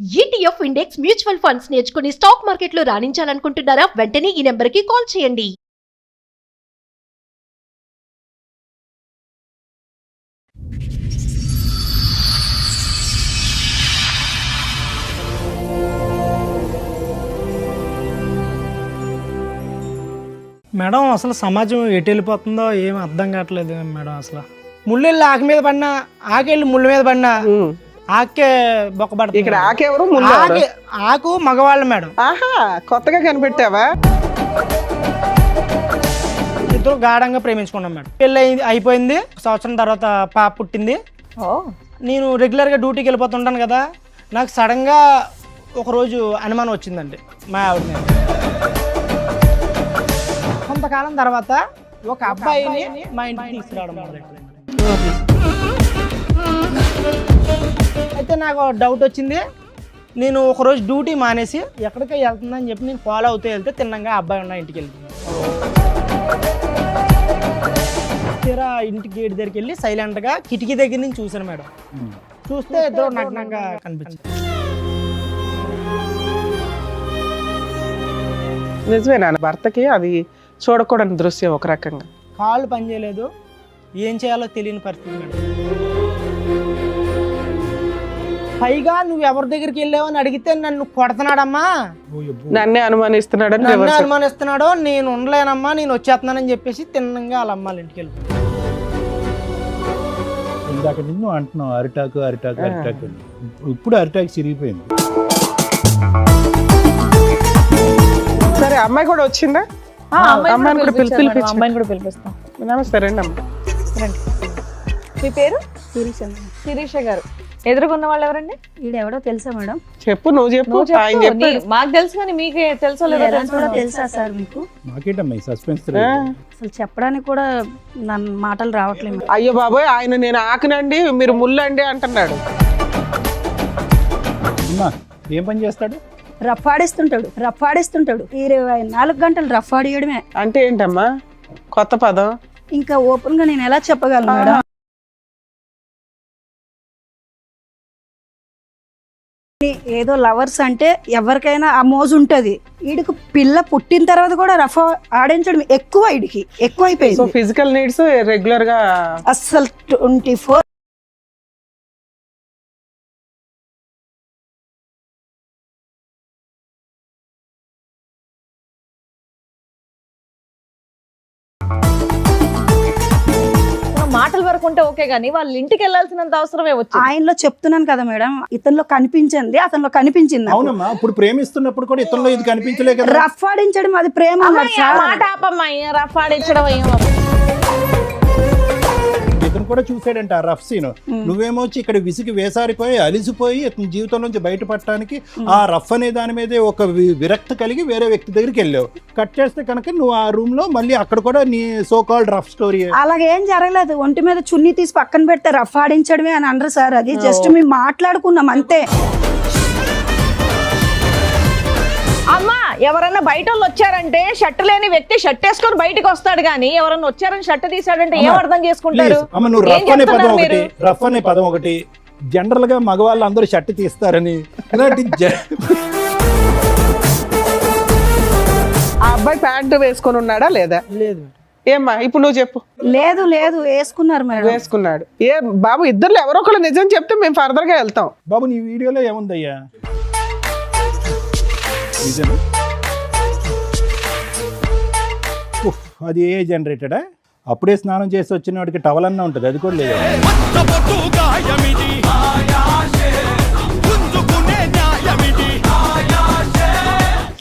ETF index mutual funds నేర్చుకుని stock మార్కెట్లో రాణించాలనుకుంటున్నారా? వెంటనే ఈ నెంబర్కి కాల్ చేయండి. మేడం అసలు సమాజం ఎటు వెళ్ళిపోతుందో ఏం అర్థం కావట్లేదు మేడం. అసలు ముళ్ళెళ్ళి ఆకు మీద పడినా, ఆకెళ్ళి ముళ్ళ మీద పడినా ఆకే బొక్కబడుతుంది. ఇక్కడ ఆకెవరు? ఆకు మగవాళ్ళు మేడం. ఆహా, కొత్తగా కనిపెట్టావా? ఇద్దరు గాఢంగా ప్రేమించుకున్నాం మేడం. పెళ్ళి అయిపోయింది, సంవత్సరం తర్వాత పాప పుట్టింది. నేను రెగ్యులర్గా డ్యూటీకి వెళ్ళిపోతుంటాను కదా, నాకు సడన్గా ఒకరోజు అనుమానం వచ్చిందండి మా ఆవిడ మీద. కొంతకాలం తర్వాత ఒక అబ్బాయిని మా ఇంటికి తీసుకురావడం మొదలెట్టాను. అయితే నాకు డౌట్ వచ్చింది. నేను ఒకరోజు డ్యూటీ మానేసి ఎక్కడికి వెళ్తుందని చెప్పి నేను ఫాలో అవుతూ వెళ్తే తిన్నంగా అబ్బాయి ఉన్న ఇంటికి వెళ్తున్నాను. తీరా ఇంటికి గేట్ దగ్గరికి వెళ్ళి సైలెంట్గా కిటికీ దగ్గర నుంచి చూశాను మేడం. చూస్తే ఇద్దరు నగ్నంగా కనిపించింది. నిజమేనా? భర్తకి అది చూడకూడని దృశ్యం ఒక రకంగా. కాళ్ళు పనిచేయలేదు, ఏం చేయాలో తెలియని పరిస్థితి మేడం. పైగా నువ్వు ఎవరి దగ్గరికి వెళ్ళావని అడిగితే నన్ను కొడుతున్నాడమ్మా, నన్నే అనుమానిస్తున్నాడని, నన్ను అనుమానిస్తున్నాడో, నేను ఉండలేనమ్మా, నేను వచ్చేస్తున్నానని చెప్పేసి తిన్నంగా వాళ్ళ అమ్మాళ్ళ ఇంటికి వెళ్ళి. ఇందాక నుంచి నువ్వు అంటున్నావు అరిటాకు అరిటాకు అరిటాకు. ఇప్పుడు అరిటాకు చిరిగిపోయింది. సరే, అమ్మాయి కూడా వచ్చిందా? అమ్మాయిని కూడా పిలిపిస్తాం. నమస్తే, రండి అమ్మ. మీ పేరు? శిరీష గారు. ఎదురుకున్న వాళ్ళు ఎవరండి? వీడెవడో తెలుసా మేడం? చెప్పు, నువ్వు చెప్పు. మాకు తెలుసు కానీ మీకే తెలుసో లేదో తెలుసా సార్ మీకు? మాకేటమ్మా సస్పెన్స్? అసలు చెప్పడానికి కూడా నన్ను మాటలు రావట్లేదు. అయ్యో బాబోయ్, ఆయన నేను ఆకునండి మీరు ముళ్ళండి అంటున్నాడు. అమ్మా ఏం పని చేస్తాడు? రఫాడిస్తుంటాడు 24 గంటలు రఫాడియడమే. అంటే ఏంటమ్మా కొత్త పదం? ఇంకా ఓపెన్ గా నేను ఎలా చెప్పగలను మేడం? ఏదో లవర్స్ అంటే ఎవరికైనా ఆ మోజు ఉంటది. వీడికి పిల్ల పుట్టిన తర్వాత కూడా రఫా ఆడించడం ఎక్కువ, వీడికి ఎక్కువైపోయింది. ఫిజికల్ నీడ్స్ రెగ్యులర్ గా అస్సలు 24 మాటల వరకు ఉంటే ఓకే గానీ వాళ్ళ ఇంటికి వెళ్ళాల్సినంత అవసరమే వచ్చింది. ఆయనలో చెప్తున్నాను కదా మేడం, ఇతనిలో కనిపించింది, అతనిలో కనిపించింది. అవునమ్మా, ఇప్పుడు ప్రేమిస్తున్నప్పుడు కూడా ఇతనిలో ఇది కనిపించలే కదా. రఫ్ ఆడించడం అది ప్రేమ అన్నాడు సార్. మాట ఆపమ్మా, రఫ్ ఆడించడం ఇతను కూడా చూసాడంట ఆ రఫ్ సీన్. నువ్వేమో వచ్చి ఇక్కడ విసిగి వేసారిపోయి అలిసిపోయి ఇతని జీవితం నుంచి బయటపడటానికి ఆ రఫ్ అనే దాని మీదే ఒక విరక్తి కలిగి వేరే వ్యక్తి దగ్గరికి వెళ్ళావు. కట్ చేస్తే కనుక నువ్వు ఆ రూమ్ లో మళ్ళీ అక్కడ కూడా నీ సో కాల్డ్ రఫ్ స్టోరీ. అలాగేం జరగలేదు. ఒంటి మీద చున్నీ తీసి పక్కన పెడితే రఫ్ ఆడించడమే అని అనరు సార్. అది జస్ట్ మేము మాట్లాడుకున్నాం అంతే. అమ్మా, ఎవరన్నా బయట వాళ్ళు వచ్చారంటే షర్ట్ లేని వ్యక్తి షర్ట్ వేసుకొని బయటకు వస్తాడు గానీ ఎవరన్నా వచ్చారని షర్ట్ తీసాడంటే ఏం అర్థం చేసుకుంటారు? నువ్వు రఫ్ అనే పదం ఒకటి జనరల్ గా మగవాళ్ళు అందరూ షర్ట్ తీస్తారని ఇలాంటి ఆ అబ్బాయి ప్యాంటు వేసుకొని ఉన్నాడా లేదా? లేదు. ఏమ్మా ఇప్పుడు నువ్వు చెప్పు. లేదు వేసుకున్నారు మేడం. వేసుకున్నాడు. ఏ బాబు, ఇద్దరు ఎవరో ఒకళ్ళు నిజం చెప్తే మేము ఫర్దర్ గా వెళ్తాం. బాబు నీ వీడియోలో ఏముందయ్యా? అది ఏ జనరేటెడా? అప్పుడే స్నానం చేసి వచ్చిన వాడికి టవల్ అన్నా ఉంటుంది, అది కూడా లేదు.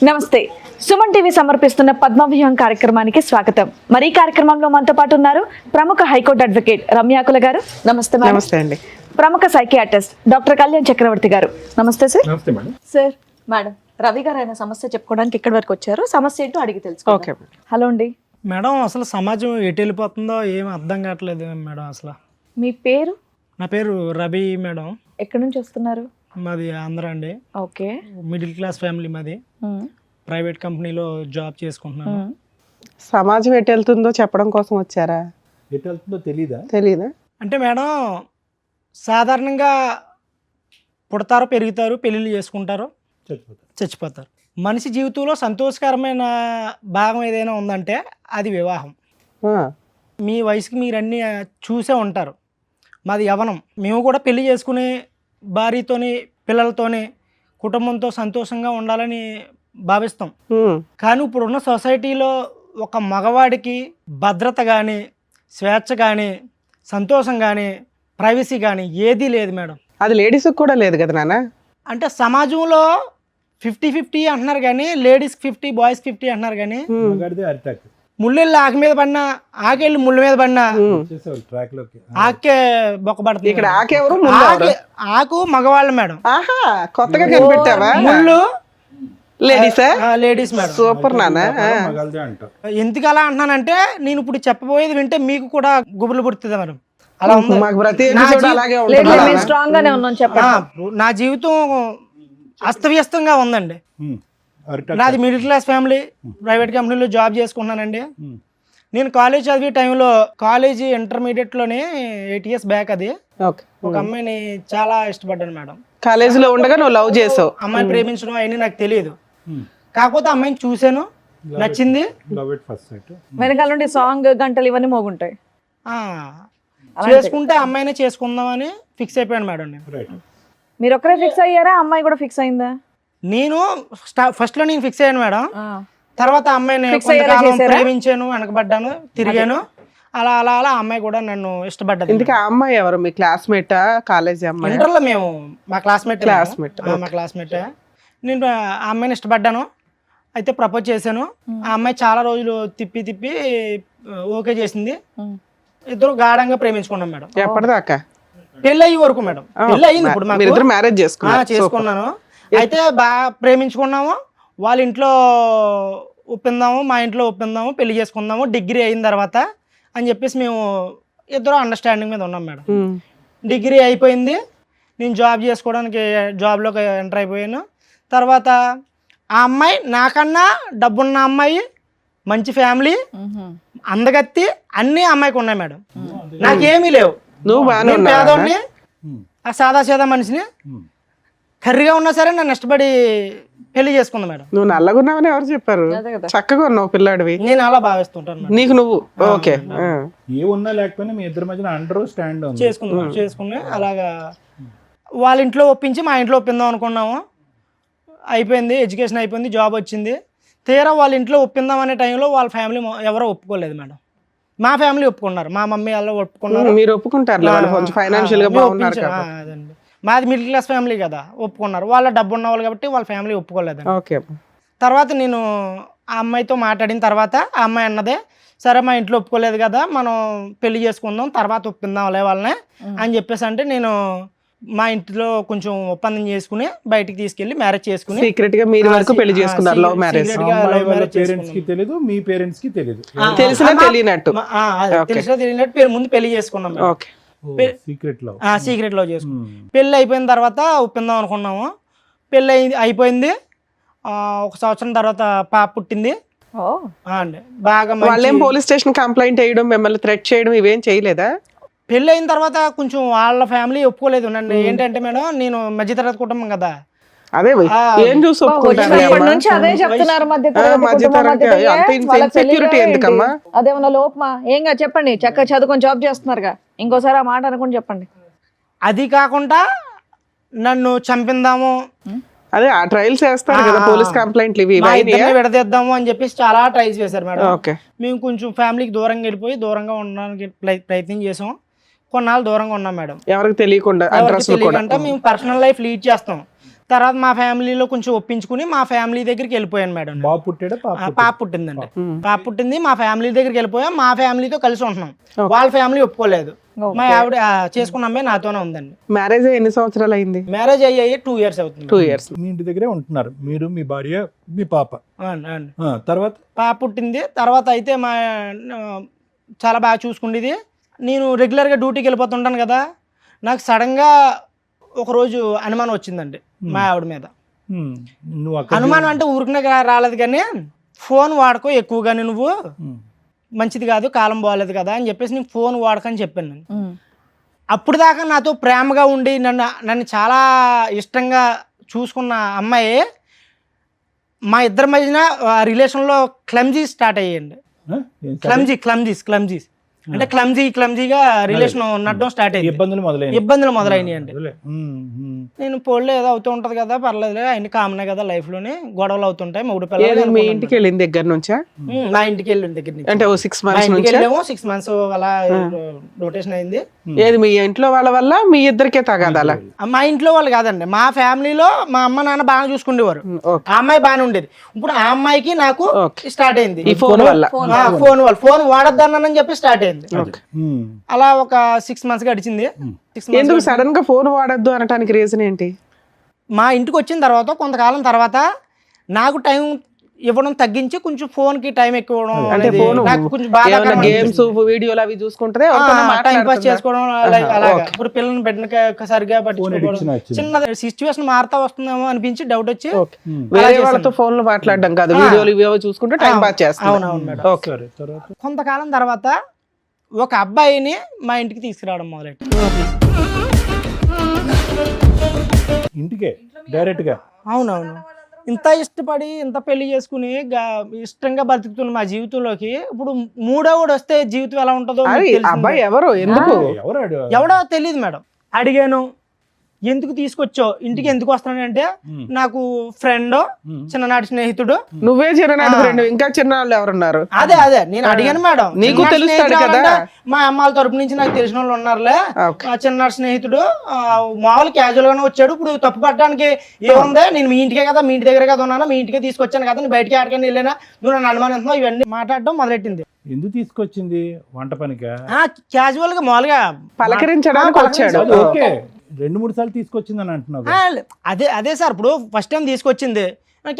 నమస్తే, సుమన్ టీవీ సమర్పిస్తున్న పద్మవ్యూహం కార్యక్రమానికి స్వాగతం. మరి ఈ కార్యక్రమంలో మనతో పాటు ఉన్నారు ప్రముఖ హైకోర్టు అడ్వకేట్ రమ్యాకుల గారు. నమస్తే. నమస్తే అండి. ప్రముఖ సైకియాట్రిస్ట్ డాక్టర్ కళ్యాణ్ చక్రవర్తి గారు. నమస్తే సార్. నమస్తే మేడం. సార్, మేడం రవి గారు ఆయన సమస్య చెప్పుకోవడానికి ఇక్కడి వరకు వచ్చారు. సమస్య ఏంటో అడిగి తెలుసు. ఓకే. హలో అండి. మేడం అసలు సమాజం ఎటు వెళ్ళిపోతుందో ఏం అర్థం కావట్లేదు మేడం. అసలు మీ పేరు? నా పేరు రవి మేడం. ఎక్కడి నుంచి వస్తున్నారు? మాది ఆంధ్ర అండి. ఓకే. మిడిల్ క్లాస్ ఫ్యామిలీ మాది. ప్రైవేట్ కంపెనీలో జాబ్ చేసుకుంటున్నాను. సమాజం ఎటు వెళ్తుందో చెప్పడం కోసం వచ్చారా? ఎటు వెళ్తుందో తెలీదా? తెలీదా అంటే మేడం సాధారణంగా పుడతారు, పెరుగుతారు, పెళ్ళిళ్ళు చేసుకుంటారు, చచ్చిపోతారు. చచ్చిపోతారు. మనిషి జీవితంలో సంతోషకరమైన భాగం ఏదైనా ఉందంటే అది వివాహం. మీ వయసుకి మీరు అన్నీ చూసే ఉంటారు. మాది యవ్వనం. మేము కూడా పెళ్లి చేసుకుని భార్యతోని పిల్లలతోని కుటుంబంతో సంతోషంగా ఉండాలని భావిస్తాం. కానీ ఇప్పుడున్న సొసైటీలో ఒక మగవాడికి భద్రత కానీ, స్వేచ్ఛ కానీ, సంతోషం కానీ, ప్రైవసీ కానీ ఏదీ లేదు మేడం. అది లేడీస్కి కూడా లేదు కదా నాన్న. అంటే సమాజంలో 50-50 అంటున్నారు కానీ లేడీస్కి 50, బాయ్స్కి 50 అంటున్నారు కానీ మగాడిదే అరిటాక్. ముళ్ళెళ్ళి ఆకు మీద పడినా, ఆకెళ్ళి ముళ్ళ మీద పడినా వచ్చేసేవాళ్ళు ట్రాక్ లోకి. ఆకే బొక్కబడుతుంది. ఇక్కడ ఆకెవరు ముళ్ళు ఎవరు? ఆకు మగవాళ్ళు మేడం, ఆహా, కొత్తగా కనిపెట్టావా? ముళ్ళు లేడీసా? Ladies madam. సూపర్ నాన్న. మగాళ్ళదే అంటావు. ఎందుకు అలా అంటున్నానంటే నేను ఇప్పుడు చెప్పబోయేది వింటే మీకు కూడా గుబులు పుడుతుంది మేడం. అలా ఉంది. మాకు ప్రతి నా ఎపిసోడ్ జీ- అలాగే లేదు ఉంటుంది మేము స్ట్రాంగ్ గానే ఉన్నాం చెప్పండి. నా జీవితం అస్తవ్యస్తంగా ఉందండి. అరిటాక్. నాది మిడిల్ క్లాస్ ఫ్యామిలీ, ప్రైవేట్ కంపెనీలో జాబ్ చేసుకున్నానండి. నేను కాలేజ్ చదివే టైంలో కాలేజీ ఇంటర్మీడియట్లోనే 8 years బ్యాక్ అది ఓకే. ఒక అమ్మాయిని చాలా ఇష్టపడ్డాను మేడం. కాలేజీలో ఉండగా నువ్వు లవ్ చేసావు. అమ్మాయిని ప్రేమించడం అవన్నీ నాకు తెలియదు. కాకపోతే అమ్మాయిని చూశాను, నచ్చింది. Love at first sight. వెనకాల నుండి సాంగ్ గంటలు ఇవన్నీ మోగుంటాయి. ఆ, చేసుకుంటే అమ్మాయినే చేసుకుందామని ఫిక్స్ అయిపోయాను మేడం నేను. రైట్. మీరు ఒక్కరే ఫిక్స్ అయ్యారా, అమ్మాయి కూడా ఫిక్స్ అయిందా? నేను ఫస్ట్లో నేను ఫిక్స్ అయ్యాను మేడం. ఆ. తర్వాత అమ్మాయిని Fix అయ్యేలా కొంతకాలం చేశారా? ప్రేమించాను, వెనకబడ్డాను, తిరిగాను. అలా అలా అలా అమ్మాయి కూడా నన్ను ఇష్టపడ్డది. ఇందుకే ఆ అమ్మాయి ఎవరు? మీ క్లాస్మేటా, కాలేజీ అమ్మాయి? ఇంటర్లో మేము మా క్లాస్మేట్. Classmate, మా క్లాస్మేట్. నేను ఆ అమ్మాయిని ఇష్టపడ్డాను, అయితే ప్రపోజ్ చేశాను. ఆ అమ్మాయి చాలా రోజులు తిప్పి తిప్పి ఓకే చేసింది. ఇద్దరు గాఢంగా ప్రేమించుకున్నాం మేడం. ఎప్పటిదాకా? పెళ్ళి అయ్యే వరకు మేడం. పెళ్ళి అయ్యింది ఇప్పుడు మాకు. మీరిద్దరు మ్యారేజ్ చేసుకున్నారు. చేసుకున్నాను. అయితే బాగా ప్రేమించుకున్నాము. వాళ్ళ ఇంట్లో ఒప్పిందాము, మా ఇంట్లో ఒప్పిందాము, పెళ్లి చేసుకుందాము డిగ్రీ అయిన తర్వాత అని చెప్పేసి మేము ఇద్దరు అండర్స్టాండింగ్ మీద ఉన్నాం మేడం. డిగ్రీ అయిపోయింది, నేను జాబ్ చేసుకోవడానికి జాబ్లోకి ఎంటర్ అయిపోయాను. తర్వాత ఆ అమ్మాయి నాకన్నా డబ్బున్న అమ్మాయి, మంచి ఫ్యామిలీ, అందగత్తి అన్నీ అమ్మాయికి ఉన్నాయి మేడం. నాకేమీ లేవు. నువ్వు బాగానే నేను ఉన్నావా? పేదోడిని, ఆ సాదా సీదా మనిషిని. కర్రీగా ఉన్నా సరే నన్ను ఇష్టపడి పెళ్లి చేసుకుంది మేడం. నువ్వు నల్లగున్నావని ఎవరు చెప్పారు? చక్కగా ఉన్నావు పిల్లాడివి. నేను అలా భావిస్తుంటాను మేడం. నీకు నువ్వు ఓకే. ఏ ఉన్నా లేకపోయినా మీ ఇద్దరి మధ్యన అండర్ స్టాండ్ ఉంది. చేసుకుని అలాగా వాళ్ళ ఇంట్లో ఒప్పించి మా ఇంట్లో ఒప్పిందాం అనుకున్నాము. అయిపోయింది, ఎడ్యుకేషన్ అయిపోయింది, జాబ్ వచ్చింది. తీరా వాళ్ళ ఇంట్లో ఒప్పిందాం అనే టైంలో వాళ్ళ ఫ్యామిలీ ఎవరో ఒప్పుకోలేదు మేడం. మా ఫ్యామిలీ ఒప్పుకున్నారు, మా మమ్మీ వాళ్ళు ఒప్పుకున్నారు. మీరు ఒప్పుకుంటారు కొంచెం ఫైనాన్షియల్ గా బాగున్నారు కదా. అదండి, మాది మిడిల్ క్లాస్ ఫ్యామిలీ కదా, ఒప్పుకున్నారు. వాళ్ళ డబ్బు ఉన్న వాళ్ళు కాబట్టి వాళ్ళ ఫ్యామిలీ ఒప్పుకోలేదు. ఓకే. తర్వాత నేను ఆ అమ్మాయితో మాట్లాడిన తర్వాత ఆ అమ్మాయి అన్నదే, సరే మా ఇంట్లో ఒప్పుకోలేదు కదా, మనం పెళ్లి చేసుకుందాం, తర్వాత ఒప్పిందాంలే వాళ్ళని అని చెప్పేసి అంటే నేను మా ఇంట్లో కొంచెం ఒప్పందం చేసుకుని బయటికి తీసుకెళ్లి మ్యారేజ్ చేసుకుని సీక్రెట్ గా మీరు వరకు పెళ్లి చేసుకున్నారు. Love marriage. పేరెంట్స్ కి తెలియదు, మీ పేరెంట్స్ కి తెలియదు. తెలిసినా తెలియనట్టు. తెలిసినా తెలియనట్టు ముందు పెళ్లి చేసుకున్నాం. ఓకే. Secret love. సీక్రెట్ లో చేసుకున్నాం. పెళ్లి అయిపోయిన తర్వాత ఒప్పిందాం అనుకున్నాము. పెళ్లి అయిపోయింది. 1 సంవత్సరం తర్వాత పాప పుట్టింది. అండి బాగా వాళ్ళేం పోలీస్ స్టేషన్ కంప్లైంట్ చేయడం, మిమ్మల్ని థ్రెట్ చేయడం ఇవేం చేయలేదా? పెళ్ళి అయిన తర్వాత కొంచెం వాళ్ళ ఫ్యామిలీ ఒప్పుకోలేదు నన్ను. ఏంటంటే మేడం, నేను మధ్యతరగతి కుటుంబం కదా. అదే ఏం చూసి ఇప్పటి నుంచి అదే చెప్తున్నారు, ఇన్సెక్యూరిటీ ఎందుకమ్మా? అదేమన్నా లోపమా? ఏంగా చెప్పండి, చక్కగా చదువుకొని జాబ్ చేస్తున్నారుగా, ఇంకోసారి ఆ మాట అనుకుని చెప్పండి. అది కాకుండా నన్ను చంపిందాము, అదే ఆ ట్రయల్స్ చేస్తారు కదా పోలీస్ కంప్లైంట్లు ఇవి మా ఇద్దరిని విడదీద్దాము అని చెప్పేసి చాలా ట్రైల్స్ చేశారు మేడం. ఓకే. మేము కొంచెం ఫ్యామిలీకి దూరంగా వెళ్ళిపోయి దూరంగా ఉండడానికి ప్రయత్నం చేసాం. కొన్నాళ్ళు దూరంగా ఉన్నాం మేడం. ఎవరికి తెలియకుండా తెలియకుండా మేము పర్సనల్ లైఫ్ లీడ్ చేస్తాం. తర్వాత మా ఫ్యామిలీలో కొంచెం ఒప్పించుకుని మా ఫ్యామిలీ దగ్గరికి వెళ్ళిపోయాను మేడం. బాబు పుట్టాడా? పాప పుట్టిందండి. పాప పుట్టింది, మా ఫ్యామిలీ దగ్గరికి వెళ్ళిపోయాం. మా ఫ్యామిలీతో కలిసి ఉంటున్నాం. వాళ్ళ ఫ్యామిలీ ఒప్పుకోలేదు. మా ఆవిడ చేసుకున్న అమ్మాయి నాతోనే ఉందండి. మ్యారేజ్ ఎన్ని సంవత్సరాలు అయింది? మ్యారేజ్ అయ్యాయి 2 years అవుతుంది. 2 years. మీ ఇంటి దగ్గరే ఉంటున్నారు మీరు, మీ భార్య, మీ పాప. తర్వాత పాప పుట్టింది. తర్వాత అయితే మా చాలా బాగా చూసుకుండేది. నేను రెగ్యులర్గా డ్యూటీకి వెళ్ళిపోతుంటాను కదా, నాకు సడన్గా ఒకరోజు అనుమానం వచ్చిందండి మా ఆవిడ మీద. నువ్వు అనుమానం అంటే ఊరికనే రాలేదు కానీ, ఫోన్ వాడుకో ఎక్కువగానే నువ్వు, మంచిది కాదు, కాలం బాగాలేదు కదా అని చెప్పేసి నేను ఫోన్ వాడకని చెప్పాను నేను. అప్పుడు దాకా నాతో ప్రేమగా ఉండి నన్ను చాలా ఇష్టంగా చూసుకున్న అమ్మాయి మా ఇద్దరి మధ్యన రిలేషన్లో క్లమ్జీ స్టార్ట్ అయ్యాయండి. క్లమ్జీస్ అంటే క్లమ్జీగా రిలేషన్ నడడం స్టార్ట్ అయ్యింది. ఇబ్బందులు మొదలైనాయండి. నేను పోలే ఏదో అవుతూ ఉంటది కదా, పర్లేదు, అన్ని కామనే కదా లైఫ్ లోని, గొడవలు అవుతుంటాయి. మూడు పిల్లలు మీ ఇంటికి వెళ్ళిన దగ్గర నుంచా? మా ఇంటికి వెళ్ళిన దగ్గర నుంచి అంటే 6 months నుంచి 6 months అలా రొటేషన్ అయింది. ఏది మీ ఇంట్లో వాళ్ళ వల్ల మీ ఇద్దరికే తగాదాలా? మా ఇంట్లో వాళ్ళు కాదండి, మా ఫ్యామిలీలో మా అమ్మ నాన్న బాగా చూసుకునేవారు. ఆ అమ్మాయి బాగానే ఉండేది. ఇప్పుడు ఆ అమ్మాయికి నాకు స్టార్ట్ అయింది ఈ ఫోన్ వల్ల. ఫోన్ వాడొద్దన్నానని చెప్పి స్టార్ట్ అయింది. అలా ఒక 6 months గడిచింది. ఎందుకు సడన్ గా ఫోన్ వాడద్దు అనడానికి రీజన్ ఏంటి? మా ఇంటికి వచ్చిన తర్వాత కొంతకాలం తర్వాత నాకు టైం ఇవ్వడం తగ్గించి కొంచెం ఫోన్ కి టైం ఎక్కువ ఇవ్వడం, అంటే ఫోన్ గేమ్స్ వీడియోలు అవి చూసుకుంటే టైం పాస్ చేసుకోవడం అలాగా. ఇప్పుడు పిల్లల్ని పెట్టిన సరిగా పట్టించుకోవడం, చిన్న సిచ్యువేషన్ మారుతా వస్తుందేమో అనిపించి డౌట్ వచ్చి వేరే వాళ్ళతో ఫోన్ లో మాట్లాడడం కాదు, వీడియోలు ఇవి చూసుకుంటే టైం పాస్ చేస్తాం. అవునవును మేడం. కొంతకాలం తర్వాత ఒక అబ్బాయిని మా ఇంటికి తీసుకురావడం మొదలెట్టి ఇంటికే డైరెక్ట్ గా. అవునవును. ఇంత ఇష్టపడి ఇంత పెళ్లి చేసుకుని ఇష్టంగా బతుకుతున్న మా జీవితంలోకి ఇప్పుడు మూడోవాడు వస్తే జీవితం ఎలా ఉంటుందో అబ్బాయి ఎవరు, ఎందుకు, ఎవడో తెలియదు మేడం. అడిగాను, ఎందుకు తీసుకొచ్చావు ఇంటికి, ఎందుకు వస్తానంటే నాకు ఫ్రెండ్, చిన్ననాటి స్నేహితుడు. నువ్వే చిన్ననాటి ఫ్రెండ్, ఇంకా చిన్నవాళ్ళు ఎవరున్నారు? అదే నేను అడిగాను మేడం. నీకు తెలుస్తాడు కదా, మా అమ్మాల తరపు నుంచి నాకు తెలిసిన వాళ్ళు ఉన్నారులే, చిన్ననాటి స్నేహితుడు, మామూలు క్యాజువల్ గానే వచ్చాడు. ఇప్పుడు తప్పు పట్టడానికి ఏముంది, నేను మీ ఇంటికే కదా, మీ ఇంటి దగ్గర కదా ఉన్నాను, మీ ఇంటికే తీసుకొచ్చాను కదా, నేను బయటికి ఆడకని వెళ్ళినా, నువ్వు నన్ను అనుమానిస్తున్నావు, ఇవన్నీ మాట్లాడడం మొదలెట్టింది. ఎందుకు తీసుకొచ్చింది? వంట పనిగా? క్యాజువల్ గా మామూలుగా పలకరించడానికి వచ్చాడు. ఓకే, 2-3 సార్లు తీసుకొచ్చిందని అంటున్నావు. అదే సార్, ఇప్పుడు ఫస్ట్ టైం తీసుకొచ్చింది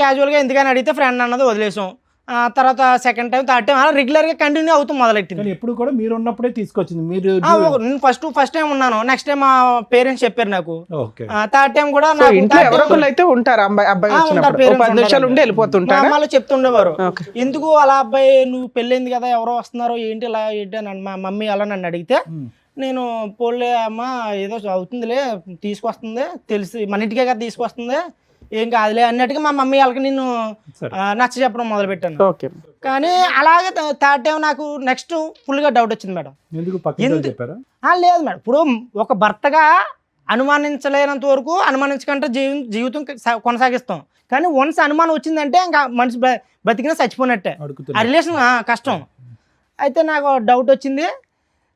క్యాజువల్గా ఎందుకని అడిగితే ఫ్రెండ్ అన్నది వదిలేసాం. తర్వాత సెకండ్ టైం, థర్డ్ టైం అలా రెగ్యులర్గా కంటిన్యూ అవుతూ మొదలెట్టింది. ఎప్పుడు కూడా మీరు ఉన్నప్పుడే తీసుకొచ్చింది? మీరు నేను ఫస్ట్ టైం ఉన్నాను, నెక్స్ట్ టైం మా పేరెంట్స్ చెప్పారు నాకు, థర్డ్ టైం కూడా అయితే ఉంటారు. అబ్బాయి 10 నిమిషాలు ఉండి వెళ్ళిపోతుంటారు. అమ్మాయిలు చెప్తుండేవారు, ఎందుకు అలా అబ్బాయి, నువ్వు పెళ్ళైంది కదా, ఎవరో వస్తున్నారో ఏంటి ఇలా ఏంటి అని మా మమ్మీ అలా నన్ను అడిగితే, నేను పోలే అమ్మ ఏదో అవుతుందిలే, తీసుకొస్తుంది, తెలిసి మన ఇంటికే కదా తీసుకొస్తుంది, ఏం కాదులే అన్నట్టుగా మా మమ్మీ వాళ్ళకి నేను నచ్చ చెప్పడం మొదలు పెట్టాను. కానీ అలాగే థర్డ్ టైం నాకు నెక్స్ట్ ఫుల్ గా డౌట్ వచ్చింది మేడం. లేదు మేడం, ఇప్పుడు ఒక భర్తగా అనుమానించలేనంత వరకు అనుమానించకంటే జీవితం కొనసాగిస్తాం. కానీ వన్స్ అనుమానం వచ్చిందంటే ఇంకా మనిషి బతికినా చచ్చిపోయినట్టే, ఆ రిలేషన్ కష్టం. అయితే నాకు డౌట్ వచ్చింది.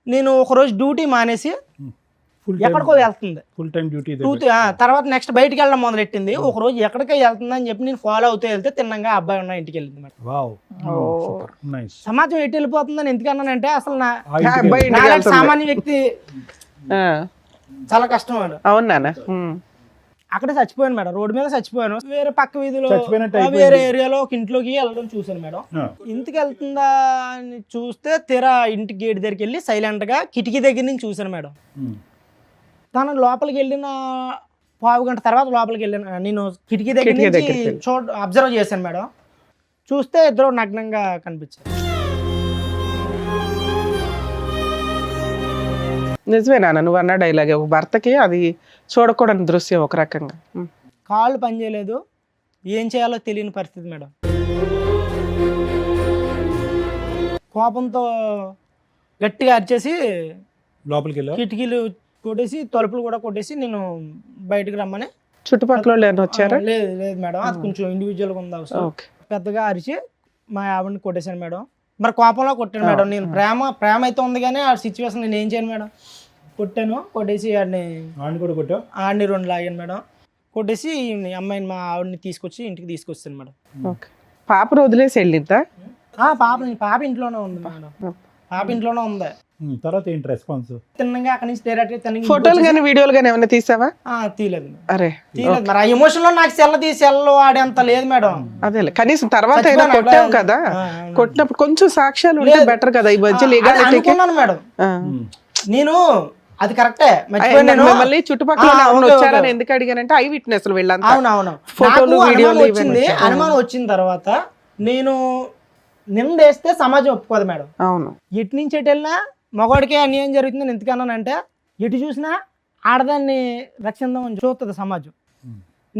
నేను ఒకరోజు డ్యూటీ మానేసి ఎక్కడికో వెళ్తుంది, ఫుల్ టైం డ్యూటీ. తర్వాత నెక్స్ట్ బయటికి వెళ్ళడం మొదలెట్టింది. ఒక రోజు ఎక్కడికో వెళ్తుంది అని చెప్పి నేను ఫాలో అవుతూ వెళ్తే తిన్నంగా అబ్బాయి ఉన్న ఇంటికి వెళ్ళింది మేడం. సమాజం ఎటు వెళ్ళిపోతుందని ఎందుకన్నానంటే, అసలు సామాన్య వ్యక్తి చాలా కష్టం మేడం. అవునా? అక్కడే చచ్చిపోయాను మేడం, రోడ్డు మీద చచ్చిపోయాను. వేరే పక్క వీధిలో వేరే ఏరియాలో ఒక ఇంట్లోకి వెళ్ళడం చూసాను మేడం. ఇంటికి వెళ్తుందా అని చూస్తే తీరా ఇంటి గేట్ దగ్గరికి వెళ్ళి సైలెంట్ గా కిటికీ దగ్గర నుంచి చూసాను మేడం. తను లోపలికి వెళ్ళిన 1/2 గంట తర్వాత లోపలికి వెళ్ళాను నేను, కిటికీ దగ్గర నుంచి అబ్జర్వ్ చేశాను మేడం. చూస్తే ఇద్దరు నగ్నంగా కనిపించారు. నిజమేనా నువ్వు అన్న డైలాగ్? ఒక భర్తకి అది చూడకూడని దృశ్యం ఒక రకంగా. కాళ్ళు పనిచేయలేదు, ఏం చేయాలో తెలియని పరిస్థితి మేడం. కోపంతో గట్టిగా అరిచేసి లోపలికి వెళ్ళి కిటికీలు కొట్టేసి తలుపులు కూడా కొట్టేసి నేను బయటకు రమ్మని. చుట్టుపక్కల వచ్చారా? లేదు మేడం, అది కొంచెం ఇండివిజువల్గా ఉంది అవసరం. పెద్దగా అరిచి మా ఆవిడని కొట్టేశాను మేడం. మరి కోపంలో కొట్టాను మేడం. నేను ప్రేమ అయితే ఉంది కానీ ఆ సిచ్యువేషన్ నేను ఏం చేయను మేడం. కొట్టాను, కొట్టేసి ఆడిని కూడా కొట్టాను, ఆడిని 2 లాగాను మేడం. కొట్టేసి అమ్మాయిని మా ఆవిడని తీసుకొచ్చి ఇంటికి తీసుకొచ్చాను మేడం. పాపను వదిలేసి వెళ్ళిందా? పాప ఇంట్లోనే ఉంది మేడం, పాప ఇంట్లోనే ఉంది. తర్వాత ఏంటి రెస్పాన్స్? తిన్నగా అక్కడి నుంచి డైరెక్ట్ ఫోటోలు కానీ వీడియోలు కానీ ఏమైనా తీసావా? తీయలేదు. అరే తీయలేదు మరి, ఆ ఎమోషన్ లో నాకు సెల్ ఆడేంత లేదు మేడం. అదే కనీసం తర్వాత అయినా కొట్టావు కదా, కొట్టినప్పుడు కొంచెం సాక్ష్యాలు ఉంటే బెటర్ కదా. ఈ మధ్య అనుకున్నాను మేడం నేను, అది కరెక్టే. మళ్ళీ చుట్టుపక్కల వచ్చారని ఎందుకు అడిగానంటే ఐ విట్నెస్ వీళ్ళంతా. అవునవును, ఫోటోలు వీడియోలు వచ్చింది. అనుమానం వచ్చిన తర్వాత నేను నిందేస్తే సమాజం ఒప్పుకోదు మేడం. అవును, ఎటు నుంచి ఎటు వెళ్ళినా మగవాడికే అన్యాయం జరుగుతుందని ఎందుకన్నానంటే, ఎటు చూసినా ఆడదాన్ని రక్షిద్దామని చూస్తుంది సమాజం.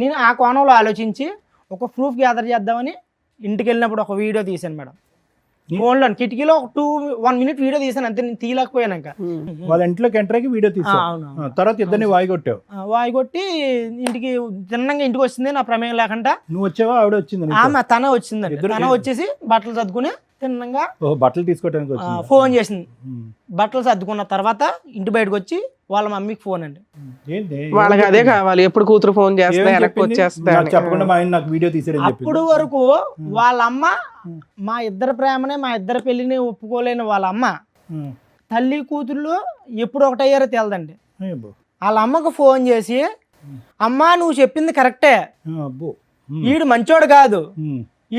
నేను ఆ కోణంలో ఆలోచించి ఒక ప్రూఫ్ గ్యాదర్ చేద్దామని ఇంటికి వెళ్ళినప్పుడు ఒక వీడియో తీశాను మేడం. ఫోన్లో కిటికీలో ఒక 1 minute వీడియో తీసాను అంతే, నేను తీయలేకపోయాక. వాళ్ళ ఇంట్లోకి ఎంటర్ అయ్యి వీడియో తీసావు. అవును. తర్వాత ఇద్దరిని వాయిగొట్టావు. వాయిగొట్టి ఇంటికి తిన్నంగా ఇంటికి వచ్చింది నా ప్రమేయం లేకుండా. నువ్వు వచ్చావా ఆవిడ వచ్చింది? ఆమె తన వచ్చిందండి. తన వచ్చేసి బట్టలు సర్దుకుని తిన్నంగా బట్టలు తీసుకోవడానికి వచ్చింది. ఫోన్ చేసింది. బట్టలు సర్దుకున్న తర్వాత ఇంటి బయటకు వచ్చి వాళ్ళ మమ్మీకి ఫోన్ అండి. ఏంటి వాళ్ళకి అదే కావాలి, ఎప్పుడు కూతురు ఫోన్ చేస్తే వెనక్కి వచ్చేస్తా నాకు చెప్పకుండా మా ఆయన నాకు వీడియో తీసారని చెప్పి. అప్పుడు వరకు వాళ్ళ అమ్మ మా ఇద్దరి ప్రేమనే మా ఇద్దరి పెళ్లిని ఒప్పుకోలేని వాళ్ళ అమ్మ తల్లి కూతుళ్ళు ఎప్పుడు ఒకటయ్యారో తెలదండి. వాళ్ళ అమ్మకు ఫోన్ చేసి అమ్మా నువ్వు చెప్పింది కరెక్టే, ఈడు మంచోడు కాదు,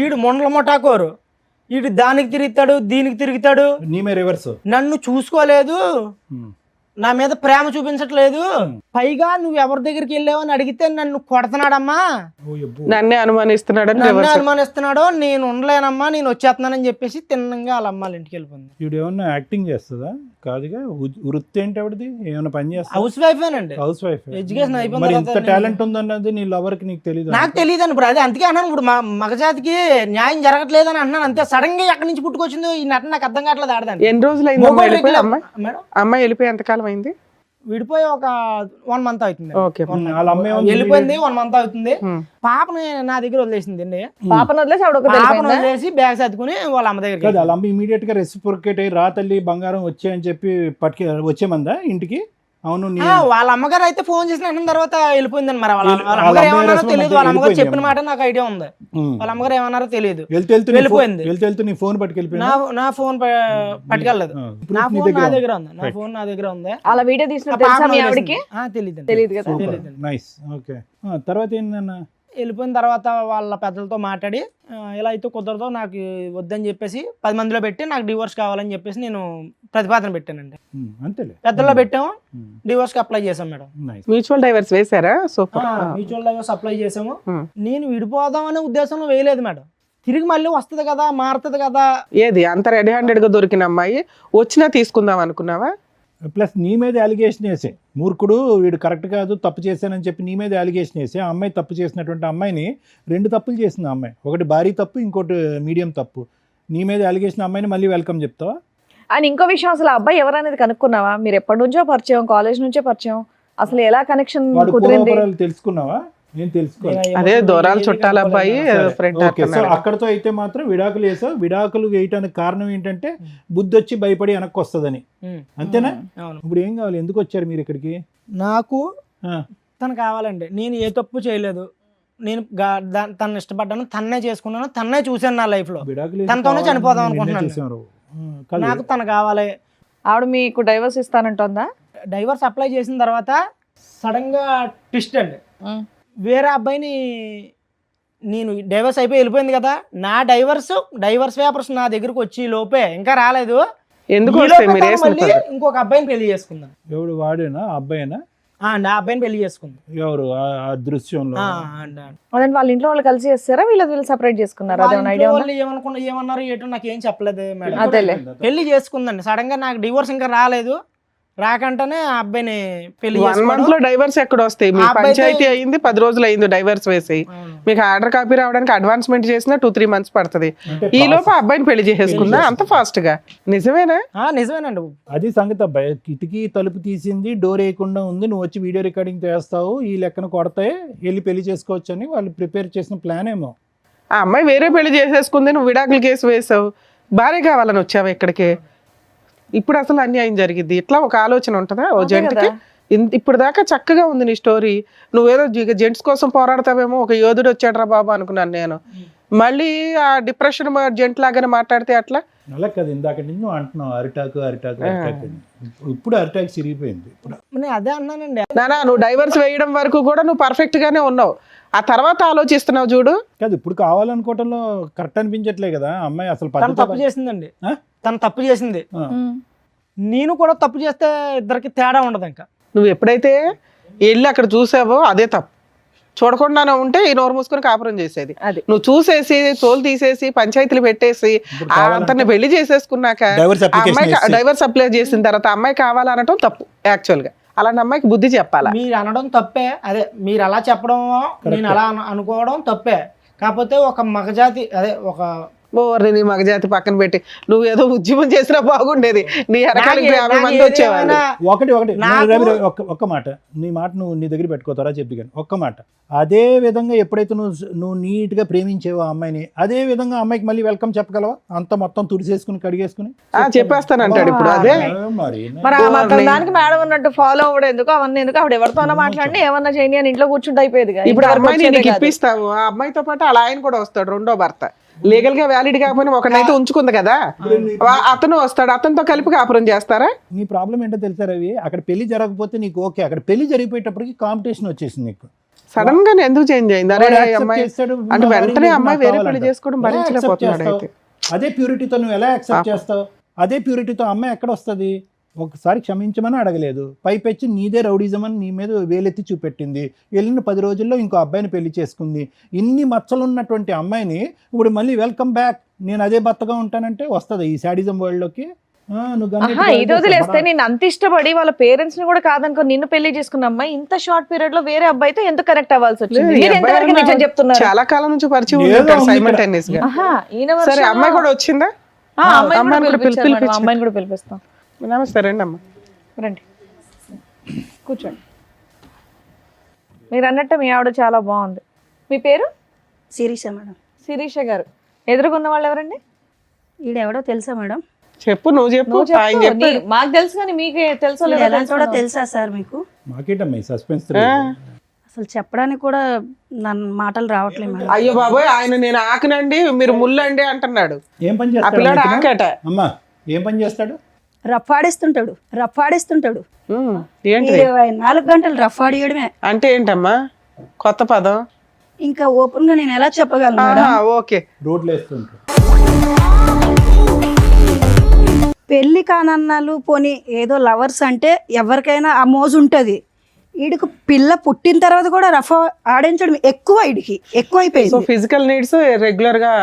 ఈడు మొండల మొటాకోరు, ఈడు దానికి తిరుగుతాడు దీనికి తిరుగుతాడు, నన్ను చూసుకోలేదు, నా మీద ప్రేమ చూపించట్లేదు, పైగా నువ్వు ఎవరి దగ్గరికి వెళ్ళావని అడిగితే నన్ను కొడుతున్నాడమ్మా, నన్నే అనుమానిస్తున్నాడు, నేను ఉండలేనమ్మా నేను వచ్చేస్తున్నానని చెప్పేసి తిన్నంగా వాళ్ళ అమ్మాళ్ళ ఇంటికి వెళ్ళిపోయింది. ఇప్పుడు ఏమన్నా యాక్టింగ్ చేస్తుందా? కాదుగా, వృత్తి ఏంటి ఆవిడది? ఏమైనా పని చేస్తా? హౌస్ వైఫేనండి. House wife. ఎడ్యుకేషన్ మరి ఇంత టాలెంట్ ఉందన్నది నీ లవర్ కి నీకు తెలియదు? నాకు తెలియదు ఇప్పుడు అదే అందుకే అన్నాను. ఇప్పుడు మగజాతికి న్యాయం జరగట్లేదు అని అంటున్నాను అంతే. సడన్ గా ఎక్కడి నుంచి పుట్టుకొచ్చిందో ఈ నటన నాకు అర్థం కావట్లేదు. ఆడదాన్ని ఎన్ని రోజులు అయింది అమ్మాయి వెళ్ళిపోయి? ఎంతకాలం అయింది? విడిపోయి ఒక 1 month అవుతుంది. వెళ్ళిపోయింది 1 month అవుతుంది. పాపని నా దగ్గర వదిలేసింది. పాపను వదిలేసి బ్యాగ్ సర్దుకుని వాళ్ళ అమ్మ దగ్గర. వాళ్ళ అమ్మ ఇమీడియట్ గా రెసిప్రొకేట్ అయ్యి రా తల్లి బంగారం వచ్చాయని చెప్పి వచ్చేమందా ఇంటికి? అవును. వాళ్ళ అమ్మగారు అయితే ఫోన్ చేసిన అన్న తర్వాత వెళ్ళిపోయిందని. మరి వాళ్ళ అమ్మగారు ఏమన్నారో తెలియదు. వాళ్ళ అమ్మగారు చెప్పిన మాట నాకు ఐడియా ఉంది. వాళ్ళ అమ్మగారు ఏమన్నారో తెలియదు. వెళ్ళిపోయింది. నీ ఫోన్ పట్టుకెళ్ళిపోయింది. నా ఫోన్ పట్టుకెళ్ళలేదు. నా ఫోన్ నా దగ్గర ఉంది. నా ఫోన్ నా దగ్గర ఉంది. అలా వీడియో తీసిన తెలియదు కదా. నైస్. ఓకే. తర్వాత ఏంటన్నా? వెళ్ళిపోయిన తర్వాత వాళ్ళ పెద్దలతో మాట్లాడి ఇలా అయితే కుదరదో, నాకు వద్దని చెప్పేసి 10 మందిలో పెట్టి నాకు డివోర్స్ కావాలని చెప్పేసి నేను ప్రతిపాదన పెట్టానండి. అంతేలే. పెద్దల్లో పెట్టాము, డివోర్స్ కి అప్లై చేసాం మేడం. మ్యూచువల్ డైవర్స్ వేసారా? మ్యూచువల్ డైవర్స్ అప్లై చేసాము. నేను విడిపోదాం అనే ఉద్దేశంలో వేయలేదు మేడం. తిరిగి మళ్ళీ వస్తుంది కదా, మారుతుంది కదా. ఏది అంత రెడీ హ్యాండెడ్ గా దొరికిన అమ్మాయి వచ్చినా తీసుకుందాం అనుకున్నావా? ప్లస్ నీ మీద అలిగేషన్ వేసే మూర్ఖుడు వీడు కరెక్ట్ కాదు, తప్పు చేశానని చెప్పి నీ మీద అలిగేషన్ వేసే ఆ అమ్మాయి తప్పు చేసినటువంటి అమ్మాయిని 2 తప్పులు చేసింది. ఆ అమ్మాయి ఒకటి భారీ తప్పు, ఇంకోటి మీడియం తప్పు. నీ మీద అలిగేషన్ అమ్మాయిని మళ్ళీ వెల్కమ్ చెప్తావా? అండ్ ఇంకో విషయం, అసలు ఆ అబ్బాయి ఎవరనేది కనుక్కున్నావా? మీరు ఎప్పటి నుంచో పరిచయం, కాలేజ్ నుంచే పరిచయం, అసలు ఎలా కనెక్షన్ కుదిరింది తెలుసుకున్నావా? నేను తెలుసుకోవాలి. అదే దూరాలు చుట్టాల అబ్బాయి ఫ్రెండ్. అక్కడతో అయితే మాత్రం విడాకులు వేసావు. విడాకులు వేయటానికి కారణం ఏంటంటే బుద్ధి వచ్చి భయపడి వెనక్కి వస్తుందని, అంతేనా? ఇప్పుడు ఏం కావాలి? ఎందుకు వచ్చారు మీరు ఇక్కడికి? నాకు తను కావాలండి. నేను ఏ తప్పు చేయలేదు. నేను తను ఇష్టపడ్డాను, తన్నే చేసుకున్నాను, తన్నే చూశాను నా లైఫ్ లో. తనతోనే చనిపోదాం అనుకుంటున్నాను. నాకు తను కావాలి. ఆవిడ మీకు డైవర్స్ ఇస్తానంటుందా? డైవర్స్ అప్లై చేసిన తర్వాత సడన్ గా ట్విస్ట్ అండి. వేరే అబ్బాయిని, నేను డైవర్స్ అయిపోయి వెళ్ళిపోయింది కదా, నా డైవర్స్ పేపర్స్ నా దగ్గరకు వచ్చి లోపే ఇంకా రాలేదు. ఇంకొక అబ్బాయిని పెళ్లి చేసుకుందాం. ఎవడు? వాడేనా? అబ్బాయినా? నా అబ్బాయిని పెళ్లి చేసుకుందాం. ఎవరు ఆ దృశ్యంలో? వాళ్ళ ఇంట్లో వాళ్ళు కలిసి చేస్తారా, వీళ్ళు సెపరేట్ చేసుకున్నారా? ఏమన్నారు ఏటో నాకు ఏం చెప్పలేదు మేడం. పెళ్లి చేసుకుందండి. సడన్ గా నాకు డివోర్స్ ఇంకా రాలేదు. రాకంటేనే ఆ అబ్బాయిని పెళ్లి 1 month లో డైవర్స్ ఎక్కడ వస్తాయి? మీ పంచాయతీ అయింది 10 రోజులు అయింది డైవర్స్ వేసి. మీకు ఆర్డర్ కాపీ రావడానికి అడ్వాన్స్మెంట్ చేసినా 2-3 months పడుతుంది. ఈ లోపు అబ్బాయిని పెళ్లి చేసేసుకున్నా అంత ఫాస్ట్ గా? నిజమేనా? నిజమేనండి. అది సంగతి. అబ్బాయి కిటికీ తలుపు తీసింది, డోర్ వేయకుండా ఉంది, నువ్వు వచ్చి వీడియో రికార్డింగ్ చేస్తావు, ఈ లెక్కన కొడతాయి, వెళ్ళి పెళ్లి చేసుకోవచ్చు అని వాళ్ళు ప్రిపేర్ చేసిన ప్లాన్ ఏమో. ఆ అమ్మాయి వేరే పెళ్లి చేసేసుకుంది, నువ్వు విడాకుల కేసు వేసావు, భార్య కావాలని వచ్చావు ఇక్కడికి. ఇప్పుడు అసలు అన్యాయం జరిగింది. ఇట్లా ఒక ఆలోచన ఉంటుందా ఓ జంటకి? ఇప్పుడు దాకా చక్కగా ఉంది నీ స్టోరీ. నువ్వేదో జెంట్స్ కోసం పోరాడతావేమో, ఒక యోధుడు వచ్చాడు బాబు అనుకున్నాను నేను. మళ్ళీ ఆ డిప్రెషన్ జెంట్ లాగానే మాట్లాడితే అట్లా? అలా కదా, ఇందాక నుంచి అంటున్నావు అరిటాకు. ఇప్పుడు అరిటాకు సిరిగిపోయింది. అదే అన్నానండి. నానా, నువ్వు డైవర్స్ వేయడం వరకు కూడా నువ్వు పర్ఫెక్ట్ గానే ఉన్నావు. ఆ తర్వాత ఆలోచిస్తున్నావు చూడు. కాదు, ఇప్పుడు కావాలనుకోవటంలో కరెక్ట్ అనిపించట్లే కదా. అమ్మాయి అసలు తప్పు చేసిందండి. తను తప్పు చేసింది, నేను కూడా తప్పు చేస్తే ఇద్దరికి తేడా ఉండదు. ఇంకా నువ్వు ఎప్పుడైతే వెళ్ళి అక్కడ చూసావో అదే తప్పు. చూడకుండానే ఉంటే ఈ నోరు మూసుకొని కాపురం చేసేది. నువ్వు చూసేసి తోలు తీసేసి పంచాయతీలు పెట్టేసి అంతని పెళ్లి చేసేసుకున్నాక అమ్మాయి డైవర్స్ అప్లై చేసిన తర్వాత అమ్మాయి కావాలనటం తప్పు. యాక్చువల్ గా అలాంటి అమ్మాయికి బుద్ధి చెప్పాలా? మీరు అనడం తప్పే, అదే మీరు అలా చెప్పడం నేను అలా అనుకోవడం తప్పే. కాకపోతే ఒక మగజాతి అదే ఒక ఓర్ని నీ మగజాతి పక్కన పెట్టి నువ్వు ఏదో ఉద్యమం చేసినా బాగుండేది, నీ వెనకాలకి 50 మంది వచ్చేవాళ్ళు. ఒకటి రవి, ఒక్క మాట నీ మాట నువ్వు నీ దగ్గర పెట్టుకోతారా చెప్పి కానీ ఒక్క మాట. అదే విధంగా ఎప్పుడైతే నువ్వు నీట్ గా ప్రేమించేవో ఆ అమ్మాయిని, అదే విధంగా అమ్మాయికి మళ్ళీ వెల్కమ్ చెప్పగలవా? అంత మొత్తం తుడిసేసుకుని కడిగేసుకుని చెప్పేస్తానంటాడు ఇప్పుడు. అదే మరి మరి దానికి మేడం ఉన్నట్టు ఫాలో అవ్వడం ఎందుకు, అవన్నీ ఎందుకు? ఆవిడ ఎవరితోనో మాట్లాడి ఏమన్నా చేయని అని ఇంట్లో కూర్చుంటే అయిపోయేది. ఇప్పుడు అమ్మాయిని నీకు ఇప్పిస్తాము, ఆ అమ్మాయితో పాటు అలా ఆయన కూడా వస్తాడు, రెండో భర్త. లీగల్ గా వ్యాలిడ్ కాకపోయినా ఒకనైతే ఉంచుకుంది కదా, అతను వస్తాడు, అతనితో కలిపి కాపురం చేస్తారా? నీ ప్రాబ్లం ఏంటో తెలుసా రవి, అక్కడ పెళ్లి జరగకపోతే నీకు ఓకే, అక్కడ పెళ్లి జరిగిపోయేటప్పటికి కాంపిటీషన్ వచ్చేసింది నీకు. సడన్ గా ఎందుకు చేంజ్ అయింది? అరే అమ్మాయి చేస్తాడు, అంటే వెంటనే నా అమ్మాయి వేరే పెళ్లి కావాలంటాడు. చేసుకోవడం ఎలా భరించలేకపోతున్నాడు. accept అయితే చేస్తావు? అదే ప్యూరిటీతో నువ్వు ఎలా యాక్సెప్ట్ చేస్తావు? అదే ప్యూరిటీతో అమ్మాయి ఎక్కడ వస్తుంది? ఒకసారి క్షమించమని అడగలేదు, పైపెచ్చి నీదే రౌడీజం అని నీ మీద వేలెత్తి చూపెట్టింది. వెళ్ళిన 10 రోజుల్లో ఇంకో అబ్బాయిని పెళ్లి చేసుకుంది. ఇన్ని మచ్చలున్నటువంటి అమ్మాయిని ఇప్పుడు మళ్ళీ వెల్కమ్ బ్యాక్, నేను అదే భర్తగా ఉంటానంటే వస్తుంది ఈ శాడిజం వరల్డ్ లోకి? ఇది వదిలేస్తే నేను అంత ఇష్టపడి వాళ్ళ పేరెంట్స్ ని కూడా కాదనుకో నిన్ను పెళ్లి చేసుకున్న అమ్మాయి ఇంత షార్ట్ పీరియడ్ లో వేరే అబ్బాయితో ఎందుకు కనెక్ట్ అవ్వాల్సి వచ్చింది? లేదు, ఈ మీరు ఎంతవరకు అబ్బాయి నిజం చెప్తున్నారు? చాలా కాలం నుంచి పరిచయం ఏదో ఉంటారు ఉంది simultaneous గా. ఈయన సరే version అమ్మాయి లో- కూడా వచ్చిందా? అమ్మాయిని కూడా పిలిపించారు మేడం, పిలిపించు. అమ్మాయిని కూడా పిలిపిస్తాం. నమస్తే, రండి అమ్మ. రండి కూర్చోండి. మీరు అన్నట్టు మీ ఆవిడ చాలా బాగుంది. మీ పేరు? శిరీష మేడం. శిరీష గారు. ఎదురుకున్న వాళ్ళు ఎవరండి? ఈడెవడో తెలుసా మేడం? చెప్పు, నువ్వు చెప్పు. నువ్వు ఆయన చెప్పు. చెప్పాడు. మాకు తెలుసు కానీ మీకే తెలుసో లేదో ఎలా కూడా తెలుసుకుందాం. తెలుసా సార్ మీకు? మాకేటమ్మా ఈ సస్పెన్స్? అసలు చెప్పడానికి కూడా నన్ను మాటలు రావట్లేదు మేడం. అయ్యో బాబోయ్, ఆయన నేను ఆకనండి మీరు ముల్లండి అంటున్నాడు. ఏం పని ఆ పిల్లాడు చేస్తాడు ఆకట. అమ్మా? ఏం పని చేస్తాడు? రఫాడిస్తుంటాడు. ఏంటి 24 గంటలు రఫాడియడమే. అంటే ఏంటమ్మా కొత్త పదం? ఇంకా ఓపెన్ గా నేను ఎలా చెప్పగలను మేడం? ఓకే. రోడ్లు వేస్తుంటాడు. పెళ్లి కానన్నాలు పోనీ ఏదో లవర్స్ అంటే ఎవరికైనా ఆ మోజు ఉంటుంది. వీడికి పిల్ల పుట్టిన తర్వాత కూడా రఫా ఆడించడం ఎక్కువ, వీడికి సో ఎక్కువైపోయింది. ఫిజికల్ నీడ్స్ రెగ్యులర్ గా